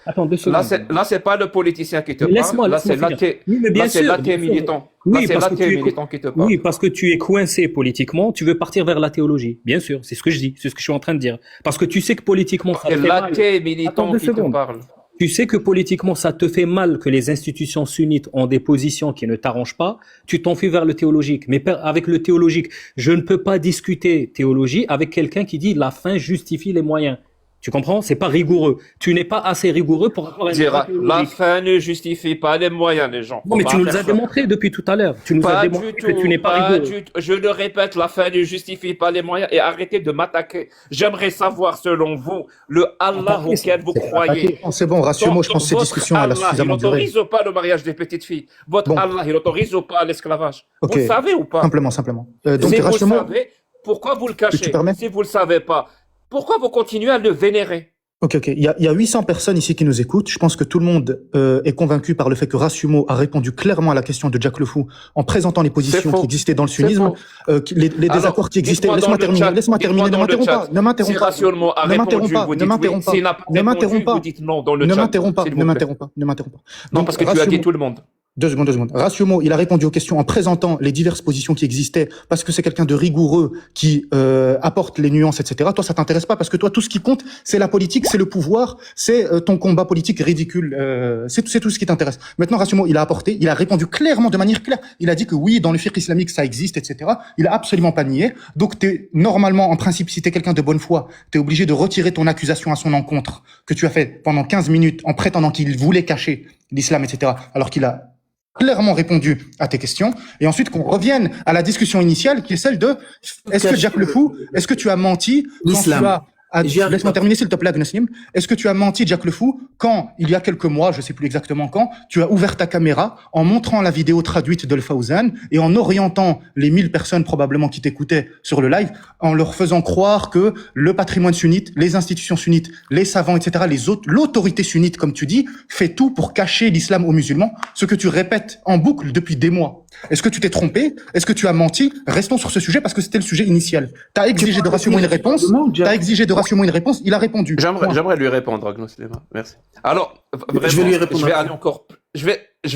Attends, 2 secondes. là, c'est pas le politicien qui te Mais parle. Là, c'est laisse-moi l'athée. finir. Oui, mais bien Là, c'est sûr, l'athée bien sûr. militant. Oui, Là, c'est parce que l'athée tu es militant qui te parle. Oui, parce que tu es coincé politiquement, tu veux partir vers la théologie. Bien sûr, c'est ce que je dis, c'est ce que je suis en train de dire. Parce que tu sais que politiquement, ça te C'est fait mal. l'athée Attends militant 2 qui te secondes. parle. Tu sais que politiquement, ça te fait mal que les institutions sunnites ont des positions qui ne t'arrangent pas. Tu t'enfuis vers le théologique. Mais avec le théologique, je ne peux pas discuter théologie avec quelqu'un qui dit la fin justifie les moyens. Tu comprends? C'est pas rigoureux. Tu n'es pas assez rigoureux pour avoir un Dira, débat la théologique. fin ne justifie pas les moyens, les gens. Non, Faut mais pas tu nous faire l'as ça. démontré depuis tout à l'heure. Tu nous as Pas démontré du que tout, tu n'es pas pas rigoureux. du tout. Je le répète, la fin ne justifie pas les moyens et arrêtez de m'attaquer. J'aimerais savoir, selon vous, le Allah Attaquer, auquel vous c'est croyez. C'est bon, rassure-moi, je pense que cette Votre discussion, elle a Allah, il suffisamment duré. n'autorise pas le mariage des petites filles. Votre Bon. Allah, il autorise ou pas l'esclavage. Ok. Vous le savez ou pas? Simplement. Donc, Si vous le rassure-moi. savez, pourquoi vous le cachez? Tu permets? Si vous le savez pas, pourquoi vous continuez à le vénérer? Ok. Il y a 800 personnes ici qui nous écoutent. Je pense que tout le monde est convaincu par le fait que Rassumo a répondu clairement à la question de Jack Le Fou en présentant les positions faux. qui existaient dans le C'est sunnisme, faux. les Alors, désaccords qui existaient. dites-moi Laisse-moi dans le terminer, chat, laisse-moi terminer. Ne dites-moi dans le m'interromps chat. pas, ne m'interromps Si pas. Rassumo a Ne m'interromps répondu, pas, vous ne dites m'interromps oui. pas. S'il n'a pas Ne répondu, m'interromps pas. vous dites non dans le Ne chat. m'interromps pas, s'il vous ne plaît. m'interromps pas, ne m'interromps pas. Non, Donc, parce que tu as dit Rassumo- tout le monde. 2 secondes. Rassumo, il a répondu aux questions en présentant les diverses positions qui existaient parce que c'est quelqu'un de rigoureux qui apporte les nuances, etc. Toi, ça t'intéresse pas parce que toi, tout ce qui compte, c'est la politique, c'est le pouvoir, c'est ton combat politique ridicule. C'est tout ce qui t'intéresse. Maintenant, Rassumo, il a répondu clairement, de manière claire. Il a dit que oui, dans le fiqh islamique, ça existe, etc. Il a absolument pas nié. Donc, normalement, en principe, si t'es quelqu'un de bonne foi, t'es obligé de retirer ton accusation à son encontre que tu as fait pendant 15 minutes en prétendant qu'il voulait cacher l'islam, etc. Alors qu'il a clairement répondu à tes questions, et ensuite qu'on revienne à la discussion initiale qui est celle de est-ce que Jack Le Fou, est-ce que tu as menti quand L'islam. tu as J'y arrive laisse-moi pas. terminer s'il te plaît, Agnostim. Est-ce que tu as menti, Jack Le Fou, quand, il y a quelques mois, je sais plus exactement quand, tu as ouvert ta caméra en montrant la vidéo traduite de Le Fawzan et en orientant les 1000 personnes probablement qui t'écoutaient sur le live, en leur faisant croire que le patrimoine sunnite, les institutions sunnites, les savants, etc., l'autorité sunnite, comme tu dis, fait tout pour cacher l'islam aux musulmans, ce que tu répètes en boucle depuis des mois. Est-ce que tu t'es trompé? Est-ce que tu as menti? Restons sur ce sujet parce que c'était le sujet initial. T'as exigé de Rassumo une réponse. T'as exigé de Rassumo une réponse. Il a répondu. Point. J'aimerais lui répondre, Agnos Lema. Merci. Alors, vraiment, Je vais lui répondre je vais après. aller encore, je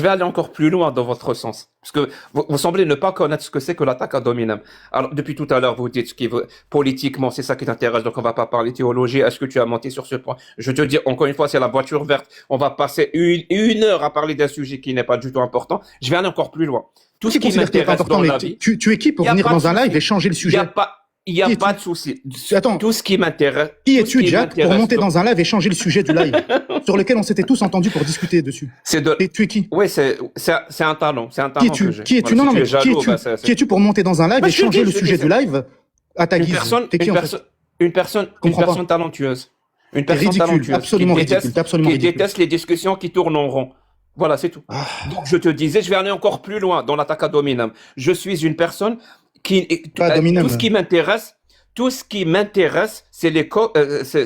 vais aller encore plus loin dans votre sens. Parce que vous semblez ne pas connaître ce que c'est que l'attaque à dominem. Alors, depuis tout à l'heure, vous dites ce qui veut, politiquement, c'est ça qui t'intéresse, donc on va pas parler théologie. Est-ce que tu as menti sur ce point? Je te dis, encore une fois, c'est la voiture verte. On va passer une heure à parler d'un sujet qui n'est pas du tout important. Je vais aller encore plus loin. Tout ce Qui qui considère que c'est pas m'intéresse important, dans mais la vie, tu es qui pour Y a venir pas de dans un souci. live et changer le il y sujet? a Qui pas es-tu de souci. Attends. Tout ce qui m'intéresse. Qui tout ce es-tu, qui Jack, pour m'intéresse monter dans un live et changer le sujet du live sur lequel on s'était tous entendus pour discuter dessus? C'est de, Et tu es qui? oui, c'est un talent. C'est un Qui talent es-tu? que j'ai. Qui es-tu? Voilà, Non, si mais tu es qui jaloux, es-tu? bah, c'est- Qui es-tu pour monter dans un live Bah, et je te changer dis, le je te sujet dis du live à ta une guise? personne, T'es qui, une en fait? personne, une personne, une Comprends personne talentueuse. Une T'es personne ridicule, talentueuse. absolument qui ridicule, déteste, t'es absolument qui ridicule. déteste les discussions qui tournent en rond. Voilà, c'est tout. Donc, je te disais, je vais aller encore plus loin dans l'attaque à dominem. Je suis une personne qui, Pas ad hominem. tout ce qui m'intéresse, c'est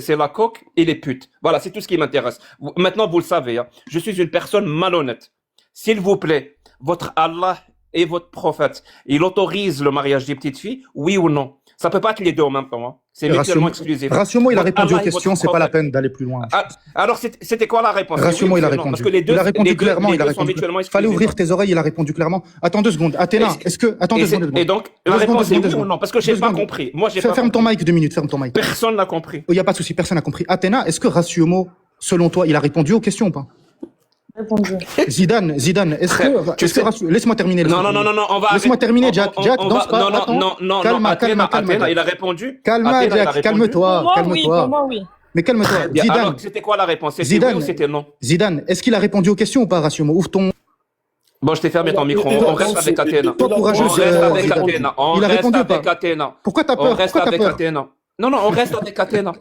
c'est la coque et les putes. Voilà, c'est tout ce qui m'intéresse. Maintenant, vous le savez, hein, je suis une personne malhonnête. S'il vous plaît, votre Allah et votre prophète, il autorise le mariage des petites filles, oui ou non? Ça peut pas être les deux en même temps, hein. C'est mutuellement exclusif. Rassumo, il a Votre répondu aux Allah et votre questions, c'est pas la prophète. peine d'aller plus loin. Ah, alors, c'était quoi la réponse? Rassumo, Oui, il a ou non? répondu. Parce que les deux, Il a répondu les deux- clairement, les il a deux sont répondu. mutuellement Fallait exclusifs. ouvrir tes oreilles, il a répondu clairement. Attends 2 secondes. Athéna, Et- est-ce que, attends Et, 2 c'est- secondes. et donc, la 2 secondes, réponse 2 est secondes, oui 2 ou non? Parce que j'ai secondes. pas 2 secondes. compris. Moi, j'ai pas Ferme ton compris. mic 2 minutes, ferme ton mic. Personne n'a compris. Il y a pas de souci, personne n'a compris. Athéna, est-ce que Rassumo, selon toi, il a répondu aux questions ou pas? Répondu. Zidane, est-ce que, Tu est-ce que sais- laisse-moi terminer. Non, non, non, on va. Laisse-moi terminer, Jack. Jack, on danse va- pas. Non, non, Attends. non, Calme, Athéna, calme, Athéna, Jack. il a répondu. Calme, Athéna, il a Jack, répondu. calme-toi, Pour moi, oui. Pour calme-toi. moi, oui. Mais calme-toi. Bien, Zidane, alors, c'était quoi la réponse? C'était Zidane. oui ou c'était non? Zidane, est-ce qu'il a répondu aux questions ou pas, Rassumo? Ouvre ton. Bon, je t'ai fermé ton micro. On reste avec Athéna. Toi, courageux, On reste avec Zidane. Athéna. On Il a reste répondu ou pas? avec Athéna. Pourquoi t'as On peur? reste Pourquoi t'as avec peur? Athéna. Non, on reste avec Athéna.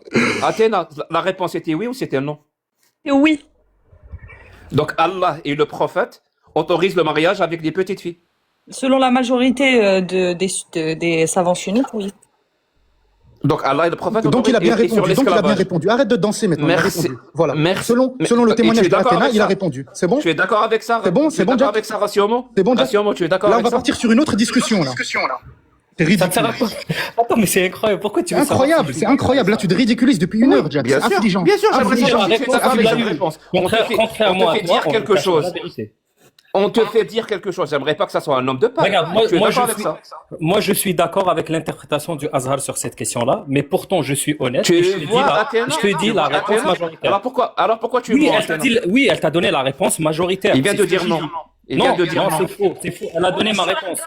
Athéna, la réponse était oui ou c'était non? Et oui. Donc Allah et le prophète autorisent le mariage avec des petites filles. Selon la majorité des savants sunnites, oui. Donc Allah et le prophète Donc il a bien autorisent- et sur répondu. Donc il a bien l'esclavage. répondu. Arrête de danser maintenant. Merci. Il a répondu. Voilà. Merci. Selon Mais- le et témoignage tu es de d'accord Athéna, avec il a ça? répondu. C'est bon? Tu es d'accord avec ça? C'est bon, Tu c'est es bon, d'accord Jack? avec ça, Rassiomo? C'est bon, Jack? Rassiomo, tu es d'accord Là, on avec va ça? partir sur une autre discussion là. C'est Ça te sert à ridicule. quoi? Attends, mais c'est incroyable. Pourquoi tu C'est veux savoir incroyable, si c'est incroyable. Là, tu te ridiculises depuis une heure, Jack. Bien C'est sûr, affligeant. bien sûr, j'aimerais Affligeant. savoir si tu es d'accord avec Affligeant. la réponse. On te fait Contrairement à dire toi, on quelque veut cacher chose. la vérité. On te fait dire quelque chose. J'aimerais pas que ça soit un homme de paille. Regarde, Tu es moi, d'accord avec ça? moi, je suis d'accord avec l'interprétation du Azhar sur cette question-là, mais pourtant, je suis honnête. Et je te Tu dis vois, Athéna? je te dis la réponse Athéna? majoritaire. Alors pourquoi tu Oui, mens, elle t'a Athéna? oui, elle t'a donné la réponse majoritaire. Il vient C'est de ce que dire j'ai non. dit. Il Non, vient de dire non, non. c'est faux, c'est faux. Elle a donné ma réponse.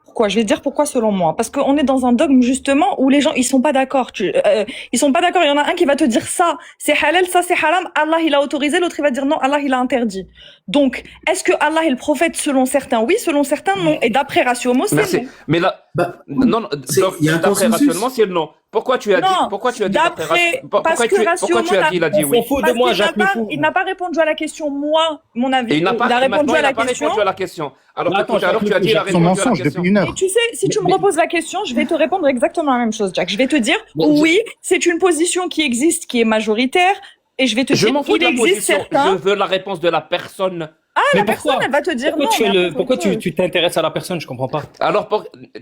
Pourquoi? Je vais te dire pourquoi selon moi. Parce qu'on est dans un dogme justement où les gens ils sont pas d'accord. Ils sont pas d'accord. Il y en a un qui va te dire ça c'est halal, ça c'est haram. Allah il a autorisé, l'autre il va dire non, Allah il a interdit. Donc est-ce que Allah est le prophète selon certains? Oui, selon certains non. Et d'après Ratio Homo c'est Merci. non. Mais là, Bah, non, donc, il y a un d'après consensus. rationnement, c'est non. Pourquoi tu as dit, Non, pourquoi tu as dit d'après, parce que pourquoi tu as dit, il a dit On oui? s'en fout de Parce moi, qu'il n'a Jacques Le pas, Fou. il n'a pas répondu à la question, moi, mon avis. Et il n'a pas, a répondu maintenant, à il la n'a pas question. répondu à la question. Alors que Attends, tout à l'heure, tu as dit, il a Son répondu à la mensonge question. depuis une heure. Et tu sais, si tu me reposes la question, je vais te répondre exactement la même chose, Jack. Je vais te dire, Bon, oui, c'est une position qui existe, qui est majoritaire, et je vais te Je dire, m'en fous il de la existe position. certains. Je veux la réponse de la personne. Mais La personne, elle va te dire pourquoi non. tu fais mais après, pourquoi faut que- tu t'intéresses à la personne? Je comprends pas. Alors,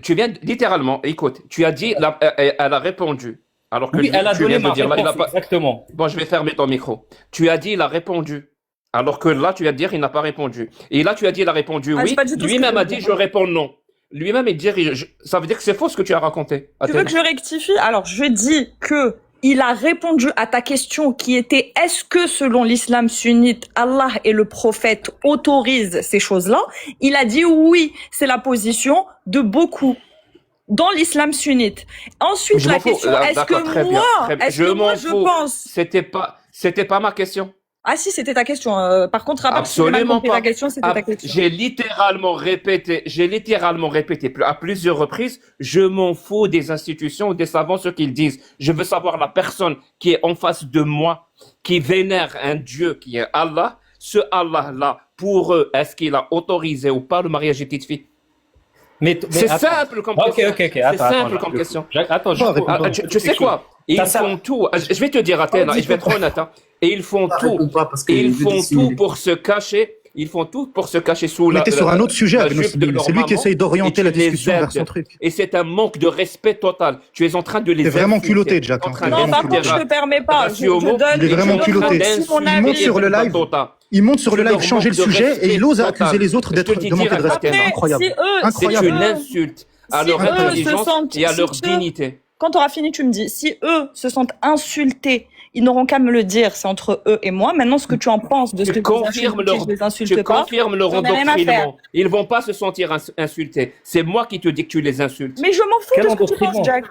tu viens littéralement, écoute, tu as dit, elle a répondu. Alors que Oui, elle a tu donné viens de ma dire, là, il a réponse, pas. exactement. Bon, je vais fermer ton micro. Tu as dit, il a répondu. Alors que là, tu viens de dire, il n'a pas répondu. Et là, tu as dit, il a répondu Ah, oui. c'est pas du tout ce que Lui-même je a veux dit, dire. je réponds non. Lui-même, il dit, ça veut dire que c'est faux ce que tu as raconté. Tu veux que je rectifie? Alors, je dis que il a répondu à ta question qui était est-ce que selon l'islam sunnite, Allah et le prophète autorisent ces choses-là? Il a dit oui, c'est la position de beaucoup dans l'islam sunnite. Ensuite, Je la m'en fous. question, est-ce D'accord, que très bien, moi, très bien. est-ce que moi je fous. pense? C'était pas ma question. Ah si, c'était ta question. Par contre, à part si j'ai mal Absolument compris pas. la question, c'était ta question. J'ai littéralement répété à plusieurs reprises, je m'en fous des institutions, des savants, ce qu'ils disent. Je veux savoir la personne qui est en face de moi, qui vénère un Dieu qui est Allah. Ce Allah-là, pour eux, est-ce qu'il a autorisé ou pas le mariage des petites filles? C'est attends. simple comme Ok, question. ok, ok. C'est Attends, simple attends, comme question. Attends, je Tu sais quoi? Ils font tout. Je vais te dire, Athéna, je vais être honnête. Et ils font Ça tout. répond pas parce que Et ils je font dissimule. tout pour se cacher. Ils font tout pour se cacher sous Mais t'es sur un autre sujet la avec jupe de Nosbil. leur C'est lui qui maman, essaye d'orienter et la tu les discussion vers aides. son truc. Et c'est un manque de respect total. Tu es en train de les T'es vraiment insulter. culotté, Jack, En hein. train T'es Non, vraiment par d'insulter contre, je te permets pas. Je Ratio Homo. donne, Il est vraiment je donne culotté. aussi mon Il avis. monte sur le live. Tota. Il monte sur le live, leur changer le manque de sujet et il ose respect accuser les autres total. Je d'être te dis de manquer de direct, respect. Athéna. C'est incroyable. Si eux, C'est Incroyable. une insulte à Si leur eux se intelligence sentent- et à leur si eux- dignité. Quand tu auras fini, tu me dis. Si eux se sentent insultés, ils n'auront qu'à me le dire. C'est entre eux et moi. Maintenant, ce que tu en penses de ce que Tu je confirmes leur, je les tu insulte pas. confirmes leur j'en ai rien à endoctrinement. Ils vont pas se sentir insultés. C'est moi qui te dis que tu les insultes. Mais je m'en fous Quel de ce que tu endoctrinement. penses, Jack.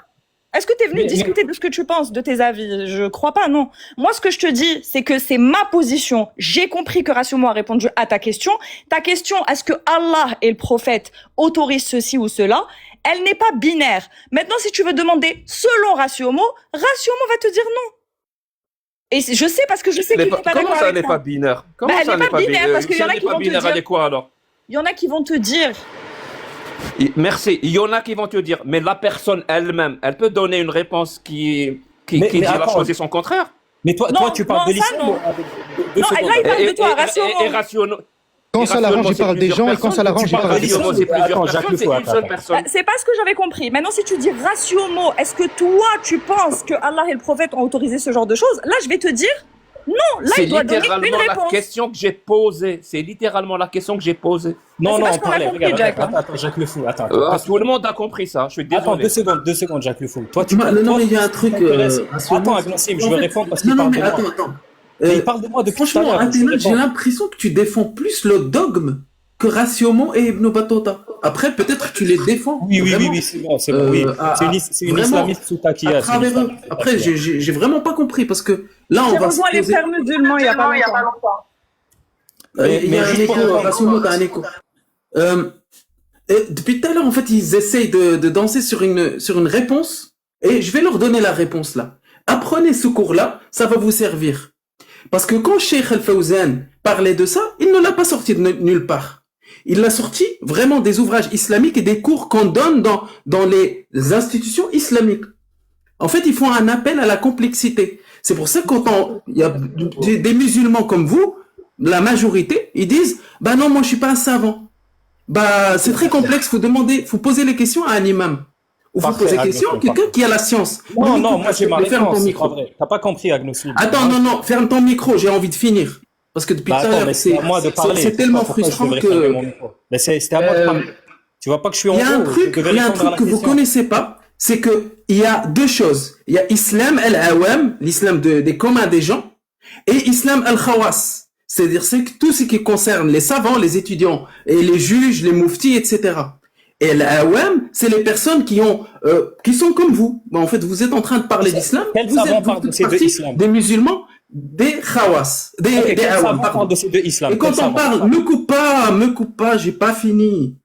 Est-ce que tu es venu Mais- discuter de ce que tu penses, de tes avis? Je crois pas, non. Moi, ce que je te dis, c'est que c'est ma position. J'ai compris que Ratio Homo a répondu à ta question. Ta question, est-ce que Allah et le prophète autorisent ceci ou cela? Elle n'est pas binaire. Maintenant, si tu veux demander selon Ratio Homo va te dire non. Et je sais parce que je sais qu'il n'est pas Comment d'accord ça avec n'est ça. pas binaire? Comment elle ça n'est pas binaire, parce qu'il y en a Si qui elle n'est pas vont te binaire, dire- elle est quoi alors? Il y en a qui vont te dire. Merci. Il y en a qui vont te dire, mais la personne elle-même, elle peut donner une réponse qui Mais dit la attends. chose et son contraire. Mais toi, Non, tu parles non, de ça, l'islam non. ou avec deux Non, secondes. là, il parle de toi, Ratio et Homo. rationaux. Quand ça l'arrange, il c'est parle des plusieurs gens et quand ça personnes. l'arrange, il Tu parles parle de des l'islam, autres. C'est plusieurs Attends, Jacques personnes, Le c'est Fou, une attends, seule attends. personne. C'est pas ce que j'avais compris. Maintenant, si tu dis Ratio Homo, est-ce que toi, tu penses que Allah et le prophète ont autorisé ce genre de choses? Là, je vais te dire non. Là, C'est il doit donner une littéralement la réponse. question que j'ai posée. C'est littéralement la question que j'ai posée. Non, c'est non, pas on ce qu'on a parlait. compris, Regarde, Jack, hein. attends, Jacques Le Fou, attends. Tout le monde a compris ça. Je suis Attends, désolé. 2 secondes, Jacques Le Fou. Toi, tu Non, non, mais il y a un truc. Attends, Agnossim, je veux répondre parce qu'il Non, non, parle mais de moi. attends. Il parle de moi depuis tout à Franchement, l'heure. Athéna, je j'ai réponds. l'impression que tu défends plus le dogme que Ratio Homo et Ibn Battuta. Après, peut-être que tu les défends. Oui, vraiment. c'est bon, c'est bon. Oui. C'est une vraiment, islamiste sous taquilla. À travers eux. Après, j'ai vraiment pas compris parce que là, on J'ai va se rejoint les poser. frères musulmans il y a pas longtemps. Il y a Mais un juste pour écho, répondre- Ratio Homo, t'as un écho. Depuis tout à l'heure, en fait, ils essayent de danser sur une réponse et je vais leur donner la réponse là. Apprenez ce cours-là, ça va vous servir. Parce que quand Cheikh Al-Fawzan parlait de ça, il ne l'a pas sorti de nulle part. Il l'a sorti vraiment des ouvrages islamiques et des cours qu'on donne dans les institutions islamiques. En fait, ils font un appel à la complexité. C'est pour ça que quand il y a des musulmans comme vous, la majorité, ils disent, bah non, moi je suis pas un savant. Bah, c'est très complexe. Faut poser les questions à un imam. Ou faut Parfait, poser les questions à Agnoslim, quelqu'un qui a la science. Non, Lui, non, moi j'ai ma ferme ton réponse, c'est micro. pas vrai. T'as pas compris, Agnoslim. Attends, non, ferme ton micro, j'ai envie de finir. Parce que depuis Bah tout à attends, l'heure, mais c'est à moi de parler. c'est tellement Pourquoi je frustrant devrais fermer mon que... micro. Mais c'était à moi de parler. Tu vois pas que je suis en Il y a un haut, je truc, devais il y a un répondre à truc la que vous question. connaissez pas, c'est que il y a deux choses. Il y a Islam al-Awam, l'islam des communs des gens, et Islam al-Khawas. C'est-à-dire, c'est que tout ce qui concerne les savants, les étudiants, et les juges, les mouftis, etc. Et l'Awam, c'est les personnes qui sont comme vous. Bon, en fait, vous êtes en train de parler d'islam. Quel Vous savant êtes parle de faites ces deux partie islams? des musulmans, des Khawas, Ok, des quel Awam, savant pardon. parle de ces deux islams? Et quand Quel on savant parle, me coupe pas, j'ai pas fini.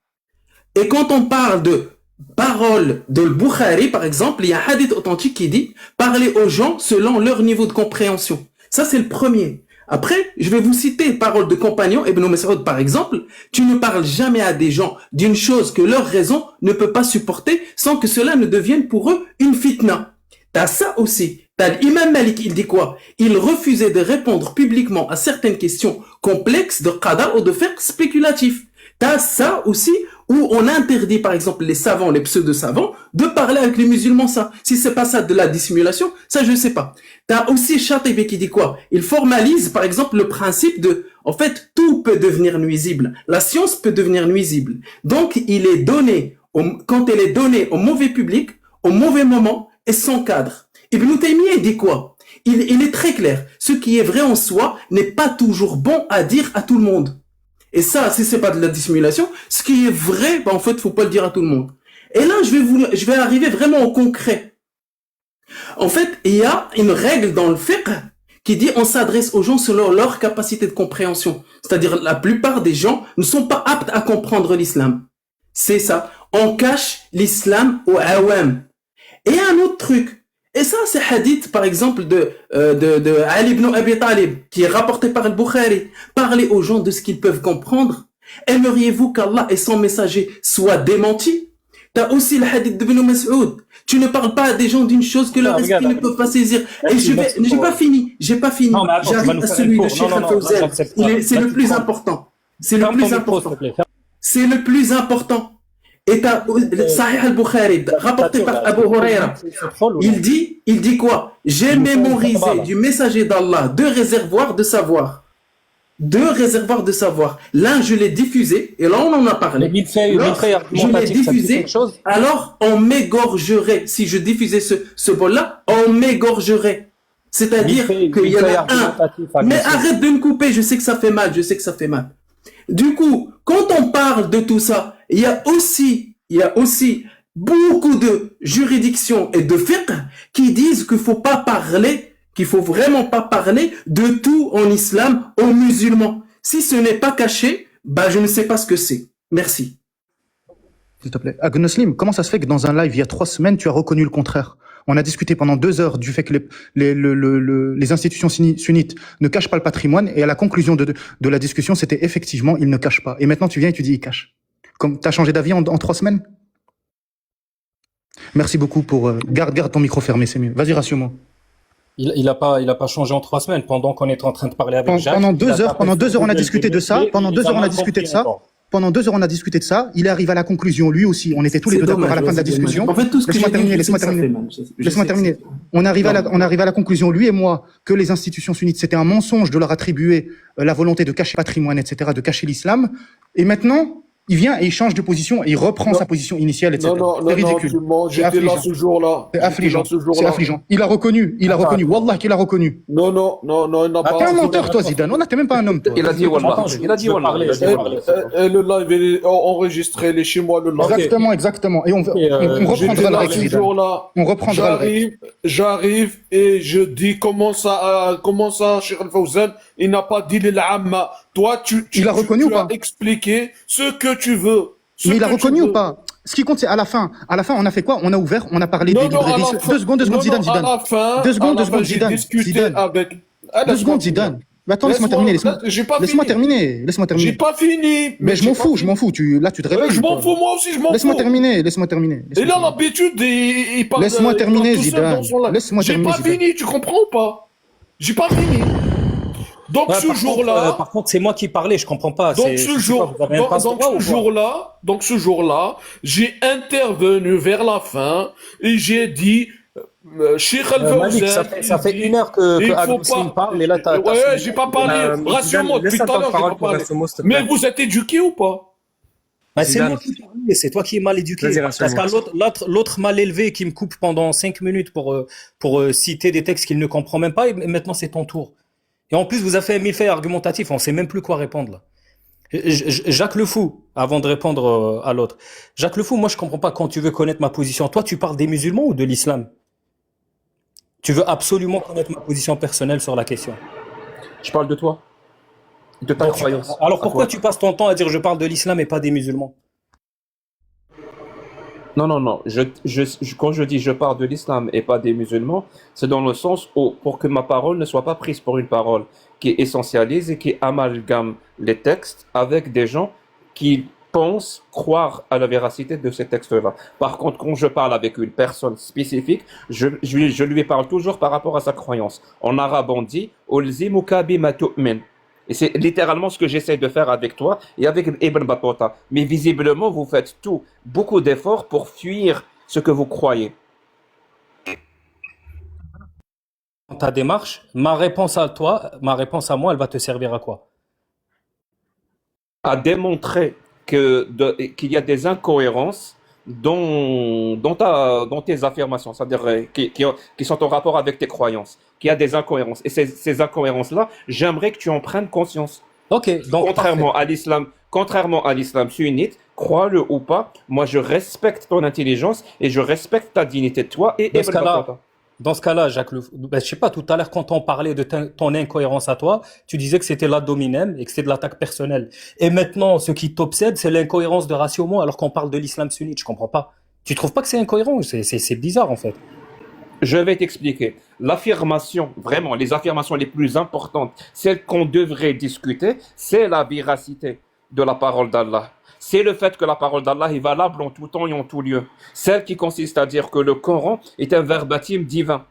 Et quand on parle de paroles de Bukhari, par exemple, il y a un hadith authentique qui dit « Parlez aux gens selon leur niveau de compréhension ». Ça, c'est le premier. Après, je vais vous citer paroles de compagnons, Ibn Mas'ud par exemple. Tu ne parles jamais à des gens d'une chose que leur raison ne peut pas supporter sans que cela ne devienne pour eux une fitna. T'as ça aussi. T'as l'imam Malik, il dit quoi? Il refusait de répondre publiquement à certaines questions complexes de qada ou de fiqh spéculatif. T'as ça aussi où on interdit par exemple les savants, les pseudo-savants, de parler avec les musulmans ça. Si c'est pas ça de la dissimulation, ça je sais pas. T'as aussi Chatibi qui dit quoi? Il formalise par exemple le principe de, en fait, tout peut devenir nuisible. La science peut devenir nuisible. Donc il est donné, quand elle est donnée au mauvais public, au mauvais moment et sans cadre. Ibn Taymiyyah dit quoi? Il est très clair. Ce qui est vrai en soi n'est pas toujours bon à dire à tout le monde. Et ça, si c'est pas de la dissimulation, ce qui est vrai, bah en fait, faut pas le dire à tout le monde. Et là, je vais arriver vraiment au concret. En fait, il y a une règle dans le fiqh qui dit on s'adresse aux gens selon leur capacité de compréhension. C'est-à-dire, la plupart des gens ne sont pas aptes à comprendre l'islam. C'est ça. On cache l'islam au awam. Et un autre truc. Et ça, c'est hadith, par exemple, de Ali ibn Abi Talib, qui est rapporté par le Bukhari. Parlez aux gens de ce qu'ils peuvent comprendre. Aimeriez-vous qu'Allah et son messager soient démentis? T'as aussi le hadith d'Ibn Mas'ud. Tu ne parles pas à des gens d'une chose que leur esprit ne peut pas saisir. Et j'ai pas fini. Non, mais attends, tu vas J'arrive nous à faire celui une de cour. Cheikh Non, non, Al-Fawzan. j'accepte pas. C'est Là, le tu plus prends- important. C'est le Ferme ton plus micro, important. s'il te plaît. C'est le plus important. Et t'as Sahih al-Bukhari, rapporté par Abu Huraira. Il dit quoi? J'ai mémorisé du messager d'Allah deux réservoirs de savoir. Deux réservoirs de savoir. L'un, je l'ai diffusé, et là, on en a parlé. Mais je l'ai Je l'ai argumentatif, ça dit diffusé, quelque chose? alors on m'égorgerait. Si je diffusais ce bol-là, on m'égorgerait. C'est-à-dire qu'il y en a un. Mais arrête de me couper, je sais que ça fait mal, Du coup, quand on parle de tout ça, il y a aussi beaucoup de juridictions et de fiqh qui disent qu'il faut vraiment pas parler de tout en islam aux musulmans. Si ce n'est pas caché, bah je ne sais pas ce que c'est. Merci. S'il te plaît. Agnoslim, comment ça se fait que dans un live il y a 3 semaines, tu as reconnu le contraire? On a discuté pendant 2 heures du fait que les institutions sunnites ne cachent pas le patrimoine, et à la conclusion de la discussion, c'était effectivement, ils ne cachent pas. Et maintenant, tu viens et tu dis, ils cachent. Comme t'as changé d'avis en 3 semaines? Merci beaucoup pour... garde ton micro fermé, c'est mieux. Vas-y, rassure-moi. Il a pas changé en 3 semaines pendant qu'on était en train de parler avec Jacques. Pendant 2 heures, on a discuté de ça. Pendant 2 heures, on a discuté de ça. Pendant 2 heures, on a discuté de ça. Il arrive à la conclusion, lui aussi. On était tous les deux d'accord à la fin de la discussion. En fait, tout ce que Laisse-moi terminer. On arrive à la conclusion, lui et moi, que les institutions sunnites, c'était un mensonge de leur attribuer la volonté de cacher le patrimoine, etc., de cacher l'islam. Et maintenant, il vient et il change de position et il reprend sa position initiale, etc. C'est ridicule. J'étais là ce jour-là. C'est affligeant. C'est affligeant. Il a reconnu. Wallah qu'il a reconnu. Non, il n'a pas. T'es un menteur, toi, Zidane. T'es même pas un homme, toi. Il a dit Wallah. Attends, Il a dit Wallah. Et le live est enregistré, il est chez moi, le live. Exactement. Et on reprendra J'étais le là règle, ce Zidane. jour-là. On reprendra le règle. J'arrive et je dis comment ça, Cheikh Al-Fawzan, il n'a pas dit l'amma. Toi, Il a reconnu ou pas? as expliqué ce que tu veux. Mais il a reconnu ou pas? Ce qui compte, c'est à la fin. À la fin, on a fait quoi? On a ouvert, on a parlé des librairies. 2 secondes, Zidane. 2 secondes, Zidane. Avec... 2 secondes, Zidane. Mais attends, laisse-moi terminer. Laisse-moi terminer. J'ai pas fini. Mais je m'en fous. Là, tu te réveilles. Je m'en fous, moi aussi, je m'en fous. Laisse-moi terminer. Et là, l'habitude, il parle. Laisse-moi terminer, tout seul Zidane. dans son live. Laisse-moi J'ai terminer, pas Zidane. fini, tu comprends ou pas? J'ai pas fini. Donc Ouais, ce par contre, jour-là, par contre, c'est moi qui parlais, je comprends pas. donc C'est ce c'est quoi, jour, vous avez un passe-droit ou quoi? donc ce jour-là, j'ai intervenu vers la fin et j'ai dit, Cheikh Malik, Al-Fawzan, ça fait il une dit, heure que il faut Agustin pas. parle, et là, t'as Ouais, fini. j'ai pas parlé. Rassure-moi, Zidane, laisse depuis tout à attendre l'heure, j'ai parole pas pour parlé. Rassomo, s'il te Mais plaît. vous êtes éduqué ou pas? Bah, c'est Zidane, moi qui parle, c'est toi qui es mal éduqué. vas-y, Parce rassure-moi. qu'à l'autre mal élevé qui me coupe pendant 5 minutes pour citer des textes qu'il ne comprend même pas, et maintenant c'est ton tour. Et en plus, vous avez fait un millefeuille argumentatif, on sait même plus quoi répondre là. Jacques Le Fou, avant de répondre à l'autre. Jacques Le Fou, moi je comprends pas quand tu veux connaître ma position. Toi, tu parles des musulmans ou de l'islam? Tu veux absolument connaître ma position personnelle sur la question. Je parle de toi, de ta Donc, croyance. alors à pourquoi toi. tu passes ton temps à dire je parle de l'islam et pas des musulmans? Non, non, non. Quand je dis je parle de l'islam et pas des musulmans, c'est dans le sens où, pour que ma parole ne soit pas prise pour une parole qui essentialise et qui amalgame les textes avec des gens qui pensent croire à la véracité de ces textes-là. Par contre, quand je parle avec une personne spécifique, je lui parle toujours par rapport à sa croyance. En arabe, on dit « Ulzimuka bima tu'min ». Et c'est littéralement ce que j'essaie de faire avec toi et avec Ibn Battuta. Mais visiblement, vous faites beaucoup d'efforts pour fuir ce que vous croyez. Dans ta démarche, ma réponse à moi, elle va te servir à quoi? À démontrer qu'il y a des incohérences dans tes affirmations, c'est-à-dire qui sont en rapport avec tes croyances, qu'il y a des incohérences. Et ces incohérences-là, j'aimerais que tu en prennes conscience. Ok, donc Contrairement à l'islam sunnite, crois-le ou pas, moi je respecte ton intelligence et je respecte ta dignité de toi et Dans ce Ibn cas-là, Battuta. dans ce cas-là, Jacques, je sais pas, tout à l'heure, quand on parlait de ton incohérence à toi, tu disais que c'était l'ad hominem et que c'était de l'attaque personnelle. Et maintenant, ce qui t'obsède, c'est l'incohérence de Ratio Mo, alors qu'on parle de l'islam sunnite. Je comprends pas. Tu trouves pas que c'est incohérent? C'est bizarre, en fait. Je vais t'expliquer. L'affirmation, vraiment, les affirmations les plus importantes, celles qu'on devrait discuter, c'est la véracité de la parole d'Allah. C'est le fait que la parole d'Allah est valable en tout temps et en tout lieu. Celle qui consiste à dire que le Coran est un verbatim divin.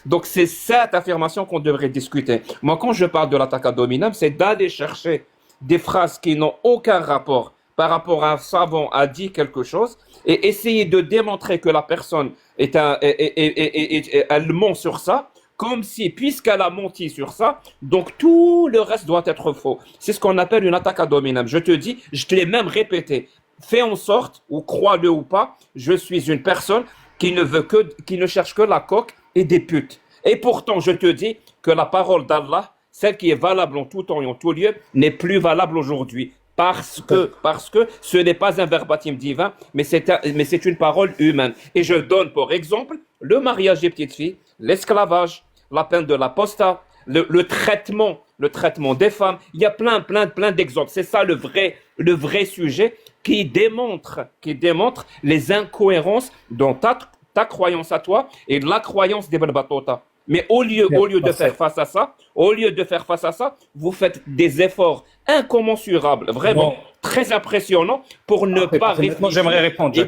Donc c'est cette affirmation qu'on devrait discuter. Moi, quand je parle de l'attaque ad hominem, c'est d'aller chercher des phrases qui n'ont aucun rapport par rapport à un savant a dit quelque chose et essayer de démontrer que la personne elle ment sur ça, comme si, puisqu'elle a menti sur ça, donc tout le reste doit être faux. C'est ce qu'on appelle une attaque ad hominem. Je te dis, je te l'ai même répété. Fais en sorte, ou crois-le ou pas, je suis une personne qui ne cherche que la coque et des putes. Et pourtant, je te dis que la parole d'Allah, celle qui est valable en tout temps et en tout lieu, n'est plus valable aujourd'hui. Parce que ce n'est pas un verbatim divin, mais c'est une parole humaine. Et je donne pour exemple le mariage des petites filles, l'esclavage, la peine de l'apostat, le traitement des femmes. Il y a plein d'exemples. C'est ça le vrai sujet qui démontre les incohérences dans ta croyance à toi et la croyance d'Ibn Battuta. Mais au lieu de faire face à ça, vous faites des efforts incommensurables, vraiment très impressionnants pour ne pas réfléchir. Maintenant, j'aimerais répondre. Et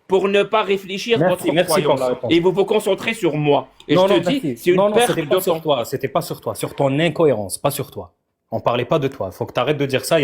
pour ne pas réfléchir votre Merci pour croyance. la réponse. Et vous vous concentrez sur moi. Et je te dis, c'est une perte de sur temps. toi. C'était pas sur toi. Sur ton incohérence, pas sur toi. On parlait pas de toi. Faut que tu arrêtes de dire ça.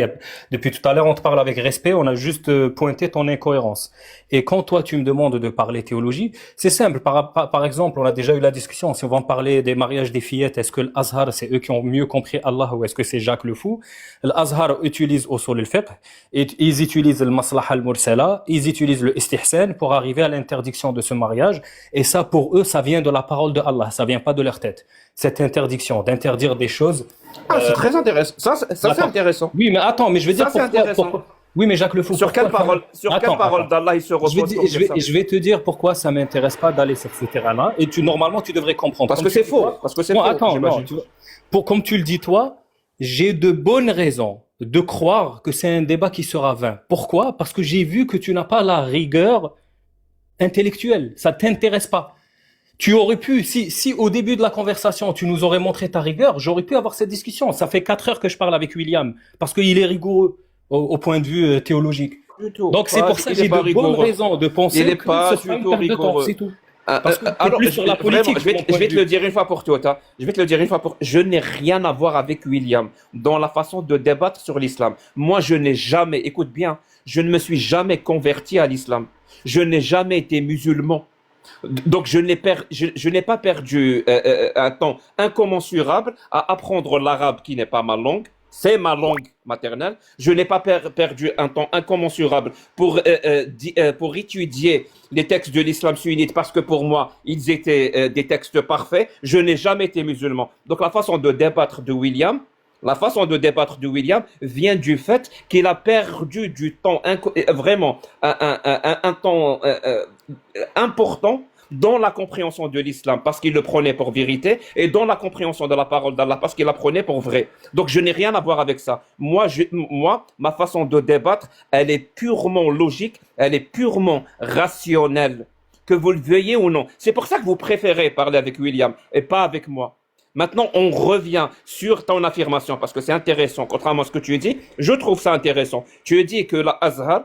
Depuis tout à l'heure, on te parle avec respect. On a juste pointé ton incohérence. Et quand toi, tu me demandes de parler théologie, c'est simple. Par exemple, on a déjà eu la discussion. Si on va en parler des mariages des fillettes, est-ce que l'Azhar, c'est eux qui ont mieux compris Allah ou est-ce que c'est Jacques Le Fou? L'Azhar utilise usul al-fiqh et ils utilisent le maslaha al-mursala, ils utilisent le istihsan pour arriver à l'interdiction de ce mariage. Et ça, pour eux, ça vient de la parole de Allah. Ça vient pas de leur tête. Cette interdiction d'interdire des choses. C'est très intéressant. Ça c'est intéressant. Oui, mais attends, mais je vais dire Ça, c'est intéressant. Oui, mais Jacques Le Fou. Sur quelle parole d'Allah il se repose pour dire ça? Je vais te dire pourquoi ça m'intéresse pas d'aller sur ce terrain-là. Et normalement, tu devrais comprendre. Parce que c'est faux. Parce que c'est Non, faux. attends, j'imagine. comme tu le dis toi, j'ai de bonnes raisons de croire que c'est un débat qui sera vain. Pourquoi? Parce que j'ai vu que tu n'as pas la rigueur intellectuelle. Ça t'intéresse pas. Tu aurais pu, si au début de la conversation, tu nous aurais montré ta rigueur, j'aurais pu avoir cette discussion. Ça fait 4 heures que je parle avec William, parce qu'il est rigoureux au point de vue théologique. Du tout. Donc c'est pour ça que j'ai de bonnes raisons de penser Il est que pas ce sera du une tout perte de temps, rigoureux. c'est tout. Parce que t'es Alors, plus sur la politique, vraiment, de mon point je vais de te le vue. dire une fois pour toutes, hein. Je vais te le dire une fois pour. Je n'ai rien à voir avec William dans la façon de débattre sur l'islam. Moi, je n'ai jamais, écoute bien, je ne me suis jamais converti à l'islam. Je n'ai jamais été musulman. Donc, je n'ai pas perdu un temps incommensurable à apprendre l'arabe qui n'est pas ma langue. C'est ma langue maternelle. Je n'ai pas perdu un temps incommensurable pour étudier les textes de l'islam sunnite parce que pour moi, ils étaient des textes parfaits. Je n'ai jamais été musulman. Donc, la façon de débattre de William vient du fait qu'il a perdu du temps, vraiment, un temps important dans la compréhension de l'islam parce qu'il le prenait pour vérité et dans la compréhension de la parole d'Allah parce qu'il la prenait pour vrai. Donc je n'ai rien à voir avec ça. Moi, ma façon de débattre, elle est purement logique, elle est purement rationnelle, que vous le veuillez ou non. C'est pour ça que vous préférez parler avec William et pas avec moi. Maintenant, on revient sur ton affirmation parce que c'est intéressant. Contrairement à ce que tu dis, je trouve ça intéressant. Tu dis que la Azhar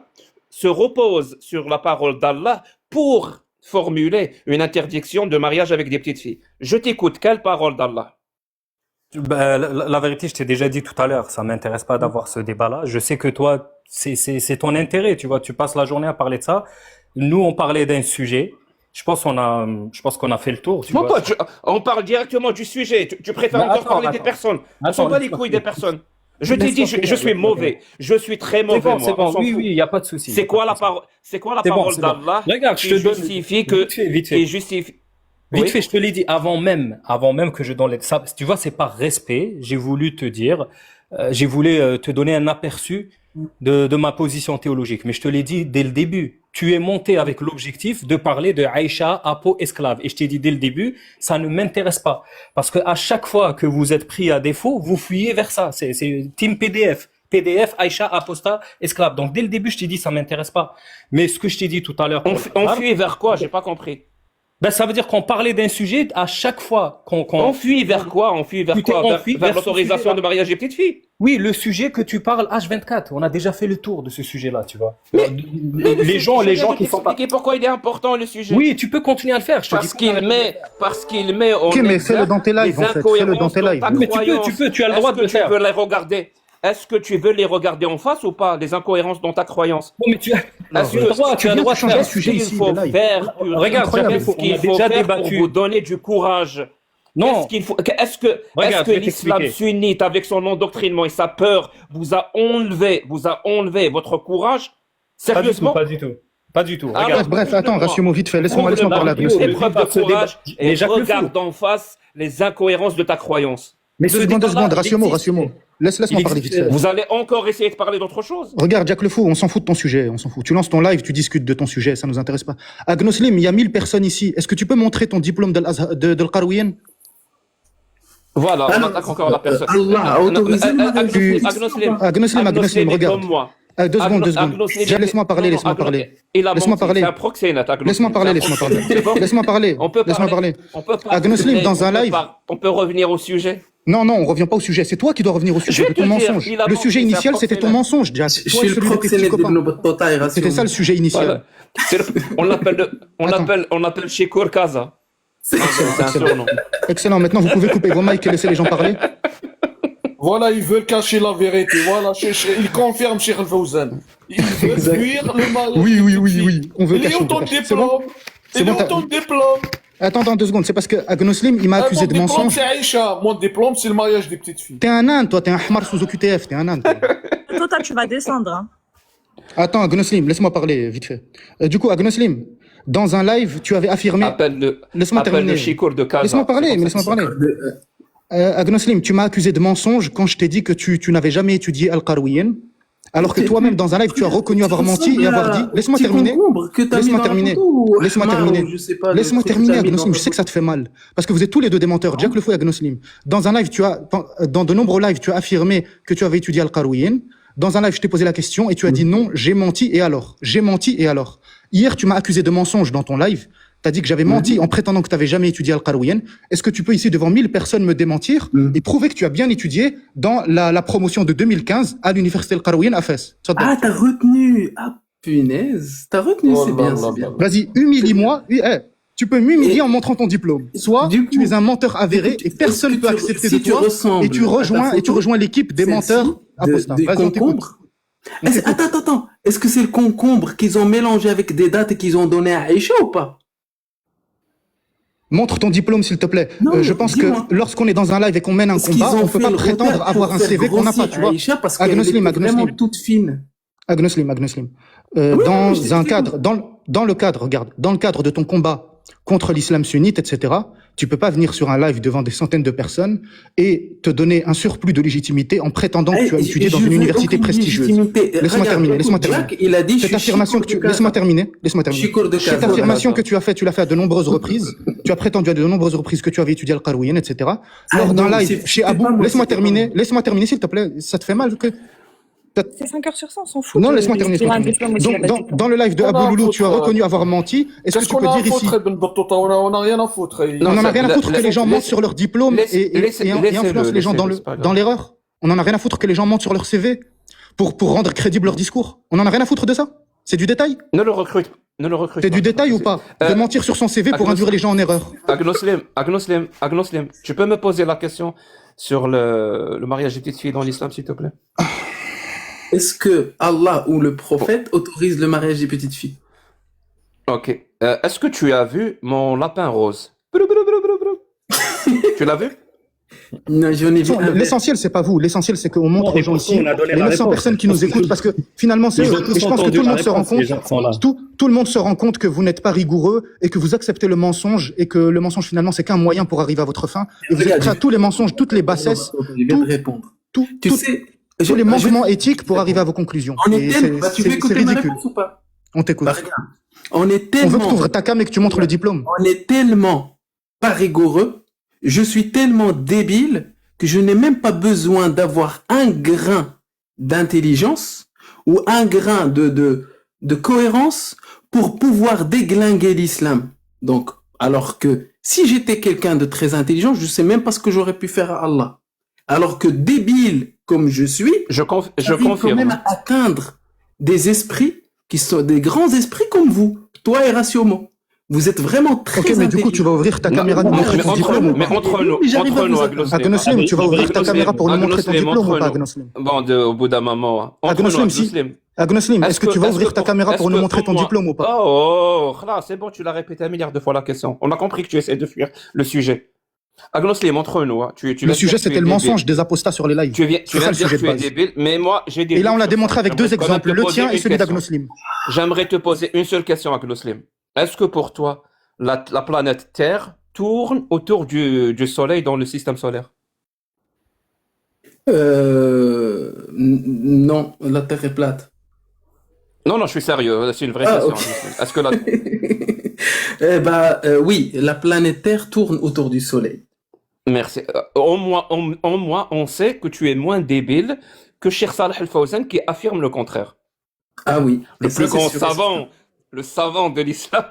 se repose sur la parole d'Allah pour formuler une interdiction de mariage avec des petites filles. Je t'écoute, quelle parole d'Allah? Ben, la vérité, je t'ai déjà dit tout à l'heure, ça m'intéresse pas d'avoir ce débat-là. Je sais que toi, c'est ton intérêt, tu vois, tu passes la journée à parler de ça. Nous, on parlait d'un sujet. Je pense qu'on a fait le tour, tu Mon vois. pote, on parle directement du sujet. Tu préfères Mais encore attends, parler des attends. personnes. On Attends, s'en bat les laisse-moi couilles des finir. personnes. Je t'ai dit, je suis mauvais. Je suis très C'est mauvais, bon, moi. c'est On bon. s'en Oui, fout. oui, il y a pas de souci. C'est quoi la parole, c'est quoi la C'est bon, parole c'est bon. d'Allah Regarde, je qui te donne justifie que, vite fait. qui justifie. Vite Oui. fait, je te l'ai dit avant même que je donne les ça. Tu vois, c'est par respect. J'ai voulu te dire, j'ai voulu te donner un aperçu de ma position théologique. Mais je te l'ai dit dès le début. Tu es monté avec l'objectif de parler de Aïcha à peau esclave. Et je t'ai dit dès le début, ça ne m'intéresse pas. Parce que à chaque fois que vous êtes pris à défaut, vous fuyez vers ça. C'est team PDF. PDF, Aïcha, apostat, esclave. Donc dès le début, je t'ai dit, ça m'intéresse pas. Mais ce que je t'ai dit tout à l'heure, On fuit vers quoi? J'ai pas compris. ben, ça veut dire qu'on parlait d'un sujet à chaque fois On fuit vers quoi? On fuit vers Tu t'es quoi? enfui Vers vers ce l'autorisation sujet-là. de mariage des petites filles. Oui, le sujet que tu parles H24, on a déjà fait le tour de ce sujet-là, tu vois. Mais les gens je viens de qui sont pas. t'expliquer pourquoi il est important le sujet. Oui, tu peux continuer à le faire. Je te Parce dis qu'il met en Ok, mais exergue fais-le dans tes lives, les en fait. Fais-le dans incohérences tes dans lives. ta Mais croyance. tu as le droit de le Est-ce que faire. tu veux les regarder? Est-ce que tu veux les regarder en face ou pas, les incohérences dans ta croyance? Bon, mais tu as Est-ce le que droit, tu as le droit de changer faire. le sujet qu'est-ce ici, qu'il faut le live. faire Regarde, Incroyable. Qu'est-ce qu'il on a faut déjà faire débattu. pour vous donner du courage? Non, Qu'est-ce qu'il faut, est-ce que Regarde, je vais l'islam t'expliquer. sunnite, avec son endoctrinement et sa peur, vous a enlevé votre courage? pas du tout, Sérieusement? pas du tout. Pas du tout. Ah, Regarde. Bref, attends, Rassimo, vite fait. Laisse-moi Prouve-le parler à par Agnostic. épreuve débat, de ce courage débat. et Mais Jacques Le regarde Fou. en face les incohérences de ta croyance. Mais Deux secondes, débat-là, Rassimo. il existe. Laisse-moi Il parler existe. vite fait. Vous allez encore essayer de parler d'autre chose? Regarde, Jack Le Fou, on s'en fout de ton sujet, on s'en fout. Tu lances ton live, tu discutes de ton sujet, ça nous intéresse pas. Agnoslim, il y a 1000 personnes ici. Est-ce que tu peux montrer ton diplôme de l'Qarouien? Voilà, on Alors, attaque encore la personne. Allah a autorisé le mariage des Agnoslim, regarde. 2 secondes. Déjà, laisse-moi parler. Laisse-moi parler. Laisse-moi parler. C'est un proxénète, Agnoslim. Laisse-moi parler. C'est bon? Laisse-moi parler. On peut Laisse-moi parler. On peut pas. Agnoslim, dans un live. On peut revenir au sujet. Non, on revient pas au sujet. C'est toi qui dois revenir au sujet vais de ton te dire, mensonge. il a Le menti, sujet c'est un initial, c'était ton proxénète. mensonge, Jack. Je Toi suis et le celui de tes petits proxénète copains. d'Ibn Battuta et C'était ça le sujet initial. Voilà. On l'appelle chez Kaza. C'est un surnom. Excellent. Maintenant, vous pouvez couper vos mics et laisser les gens parler. Voilà, ils veulent cacher la vérité. Voilà, ils confirment Cheikh Al-Fawzan. Ils veulent fuir le mal. Oui. On veut Il est cacher. où on ton veut cacher. C'est bon? diplôme? C'est Il est bon, où ton diplôme? Attends 2 secondes. C'est parce que Agnoslim, il m'a accusé Mon de diplôme, mensonge. c'est Aïcha. Mon diplôme, c'est le mariage des petites filles. T'es un âne, toi. T'es un hamar sous OQTF. T'es un âne. toi. Toi, tu vas descendre. Hein. Attends, Agnoslim, laisse-moi parler vite fait. Du coup, Agnoslim, dans un live, tu avais affirmé. Laisse-moi Appelle terminer. le Chikour de Kaza. Laisse-moi parler, mais laisse-moi parler. Agnoslim, tu m'as accusé de mensonge quand je t'ai dit que tu n'avais jamais étudié Al-Qarouiyyin, alors que toi-même, dans un live, tu as reconnu avoir menti et avoir dit. Laisse-moi terminer. Laisse-moi terminer. Laisse-moi terminer. Laisse-moi terminer, Agnoslim. Je sais que ça te fait mal. Parce que vous êtes tous les deux des menteurs, Jack Le Fou et Agnoslim. Dans un live, dans de nombreux lives, tu as affirmé que tu avais étudié Al-Qarouiyyin. Dans un live, je t'ai posé la question et tu as dit non, j'ai menti et alors? J'ai menti et alors? Hier, tu m'as accusé de mensonge dans ton live. T'as dit que j'avais menti en prétendant que tu n'avais jamais étudié Al-Qarouiyyin. Est-ce que tu peux ici, devant 1000 personnes, me démentir et prouver que tu as bien étudié dans la promotion de 2015 à l'université Al-Qarouiyyin à Fès? Ah, t'as retenu. Ah, punaise. T'as retenu, c'est bien, c'est bien. Vas-y, humilie-moi. Tu peux m'humilier en montrant ton diplôme. Soit Du coup, tu es un menteur avéré écoute, et personne est-ce ne peut que accepter si de tu toi ressembles et tu à ta rejoins photo, l'équipe des celle-ci menteurs apostats. des Vas-y, on t'écoute. concombres. Attends. Est-ce que c'est le concombre qu'ils ont mélangé avec des dates et qu'ils ont donné à Aïcha ou pas? Montre ton diplôme, s'il te plaît. Non, Je pense dis-moi. que lorsqu'on est dans un live et qu'on mène un Est-ce qu'ils combat, ont on peut fait pas le prétendre repère avoir pour un faire CV qu'on n'a pas, grossir tu vois. Aïcha parce qu'elle Agnoslim, était vraiment Agnoslim. toute fine. Agnoslim. Oui, Dans je un t'explique. cadre, dans le cadre, regarde, dans le cadre de ton combat contre l'islam sunnite, etc., tu peux pas venir sur un live devant des centaines de personnes et te donner un surplus de légitimité en prétendant que tu as étudié dans une université prestigieuse. Laisse-moi terminer. Jack, il a dit, Cette affirmation que tu, laisse-moi terminer. Chicour de Cette Casa. affirmation que tu as fait, tu l'as fait à de nombreuses reprises. Tu as prétendu à de nombreuses reprises que tu avais étudié Al-Qarouiyyan, etc. Lors d'un non, live chez c'est Abou, pas moi, laisse-moi c'était pas terminer, moi. laisse-moi terminer, s'il te plaît. Ça te fait mal que, C'est 5 heures sur 100, on s'en fout. non, de- laisse-moi de- terminer. de- un laisse-moi diplôme ou terminer. s'il y a pas de diplôme. Dans le live de On a Abou un Loulou, tu as foutre, reconnu avoir menti. Est-ce que Qu'est-ce tu qu'on peux a à dire ici? foutre, Ibn Battuta? On a rien à foutre. On en a ça- rien à foutre que les gens mentent sur leur diplôme et laissez-le, influencent les gens c'est pas grave. dans l'erreur. On en a rien à foutre que les gens mentent sur leur CV pour rendre crédible leur discours. On en a rien à foutre de ça. C'est du détail. Ne le recrute C'est pas. du détail ou pas? De mentir sur son CV pour Agnoslim. induire les gens en erreur. Agnoslim, tu peux me poser la question sur le mariage des petites filles dans l'islam, s'il te plaît? Est-ce que Allah ou le prophète autorise le mariage des petites filles? Ok. Est-ce que tu as vu mon lapin rose? Tu l'as vu? Non, j'en ai vu un. L'essentiel, c'est pas vous. L'essentiel, c'est qu'on montre Non, aux gens et pourtant, ici, on a donné les la 900 réponse. personnes qui nous Parce que écoutent, parce que finalement, c'est Ils eux. ont tous Et je pense que entendu tout le la monde se rend réponse, les compte, gens sont là. tout le monde se rend compte que vous n'êtes pas rigoureux et que vous acceptez le mensonge et que le mensonge, finalement, c'est qu'un moyen pour arriver à votre fin. Et vous êtes Regarde, prêts à tous les mensonges, toutes les bassesses, Je vais te répondre. Tu sais, tous les manquements éthiques pour arriver à vos conclusions. On Et est tellement. Bah, tu veux c'est écouter ma ridicule. réponse ou pas? On t'écoute. Bah, regarde. On est On veut que tu tellement. ouvres ta cam et que tu montres le diplôme. On est tellement pas rigoureux. Je suis tellement débile que je n'ai même pas besoin d'avoir un grain d'intelligence ou un grain de cohérence pour pouvoir déglinguer l'islam. Donc, alors que si j'étais quelqu'un de très intelligent, je sais même pas ce que j'aurais pu faire à Allah. Alors que débile comme je suis, Je j'arrive quand confirme. même à atteindre des esprits qui sont des grands esprits comme vous, toi et Ratiomo. Vous êtes vraiment très Ok, mais du coup, tu vas ouvrir ta caméra de Non, montrer mais ton entre diplôme nous, ou mais pas? entre nous, J'arrive à vous atteindre. Agnoslim, tu vas ouvrir ta Agnoslim, caméra pour nous montrer ton Agnoslim, diplôme ou entre pas, nous. Agnoslim? Bon, au bout d'un moment. Entre Agnoslim, nous, si. Agnoslim. Agnoslim, est-ce que tu vas est-ce ouvrir ta caméra pour est-ce nous que montrer pour ton moi- diplôme ou pas? Là, c'est bon, tu l'as répété 1 milliard de fois la question. On a compris que tu essaies de fuir le sujet. Agnoslim, entre nous, hein. Tu Le viens de sujet, dire que tu c'était es le débile. mensonge des apostats sur les lives. Tu viens C'est de ça le dire sujet que de tu es base. débile, mais moi, j'ai des Et là, on doutes l'a sur démontré ça. avec deux J'aimerais quand même exemples, te le poser tien et une celui question. d'Agnoslim. J'aimerais te poser une seule question, Agnoslim. Est-ce que pour toi, la planète Terre tourne autour du Soleil dans le système solaire? Non, la Terre est plate. Non, je suis sérieux, c'est une vraie Ah, question. ok. Agnoslim. Est-ce que la... Oui, la planète Terre tourne autour du Soleil. Merci. Au moins, on sait que tu es moins débile que Cheikh Saleh Al-Fawzan qui affirme le contraire. Ah oui. Le Et ça, plus c'est grand sûr et savant, le savant de l'islam.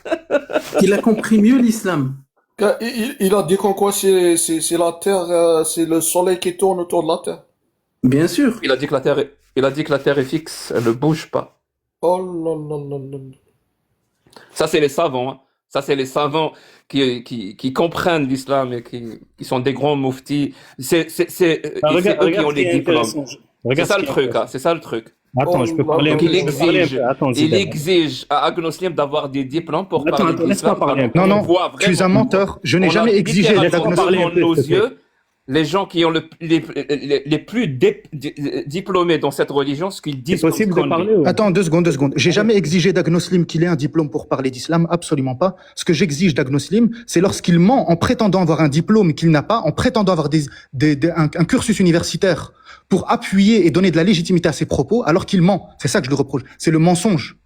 certain. Il a compris mieux l'islam. Il a dit qu'en quoi c'est la Terre, c'est le Soleil qui tourne autour de la Terre. Bien sûr. Il a dit que la Terre est fixe, elle ne bouge pas. Oh là là là là. Ça, c'est les savants. Hein. Ça, c'est les savants qui comprennent l'islam et qui sont des grands mouftis. C'est eux qui ont les diplômes. C'est ça le truc. Hein. C'est ça le truc. Attends, je peux parler un Donc peu. il je peux parler un exige, peu. Attends, il Zidane. exige à Agnoslim d'avoir des diplômes pour Attends, parler attends, de laisse-moi l'islam. parler un peu. Non, On non, voit tu es un vraiment- menteur. Je n'ai on a jamais exigé littéralement d'Agnoslim. devant nos yeux les gens qui ont les plus diplômés dans cette religion, ce qu'ils disent. C'est possible comme de conneries. parler ou... Attends, 2 secondes, 2 secondes. J'ai jamais exigé d'Agnoslim qu'il ait un diplôme pour parler d'islam, absolument pas. Ce que j'exige d'Agnoslim, c'est lorsqu'il ment en prétendant avoir un diplôme qu'il n'a pas, en prétendant avoir un cursus universitaire pour appuyer et donner de la légitimité à ses propos, alors qu'il ment. C'est ça que je lui reproche. C'est le mensonge.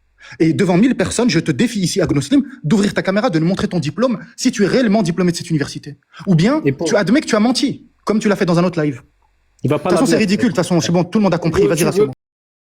Et devant 1000 personnes, je te défie ici, Agnoslim, d'ouvrir ta caméra, de nous montrer ton diplôme, si tu es réellement diplômé de cette université. Ou bien, Et pour- tu admets que tu as menti, comme tu l'as fait dans un autre live. Il va De pas toute façon, c'est l'admettre. ridicule. De toute façon, c'est bon, tout le monde a compris. Vas-y, Tu veux- Rassimo.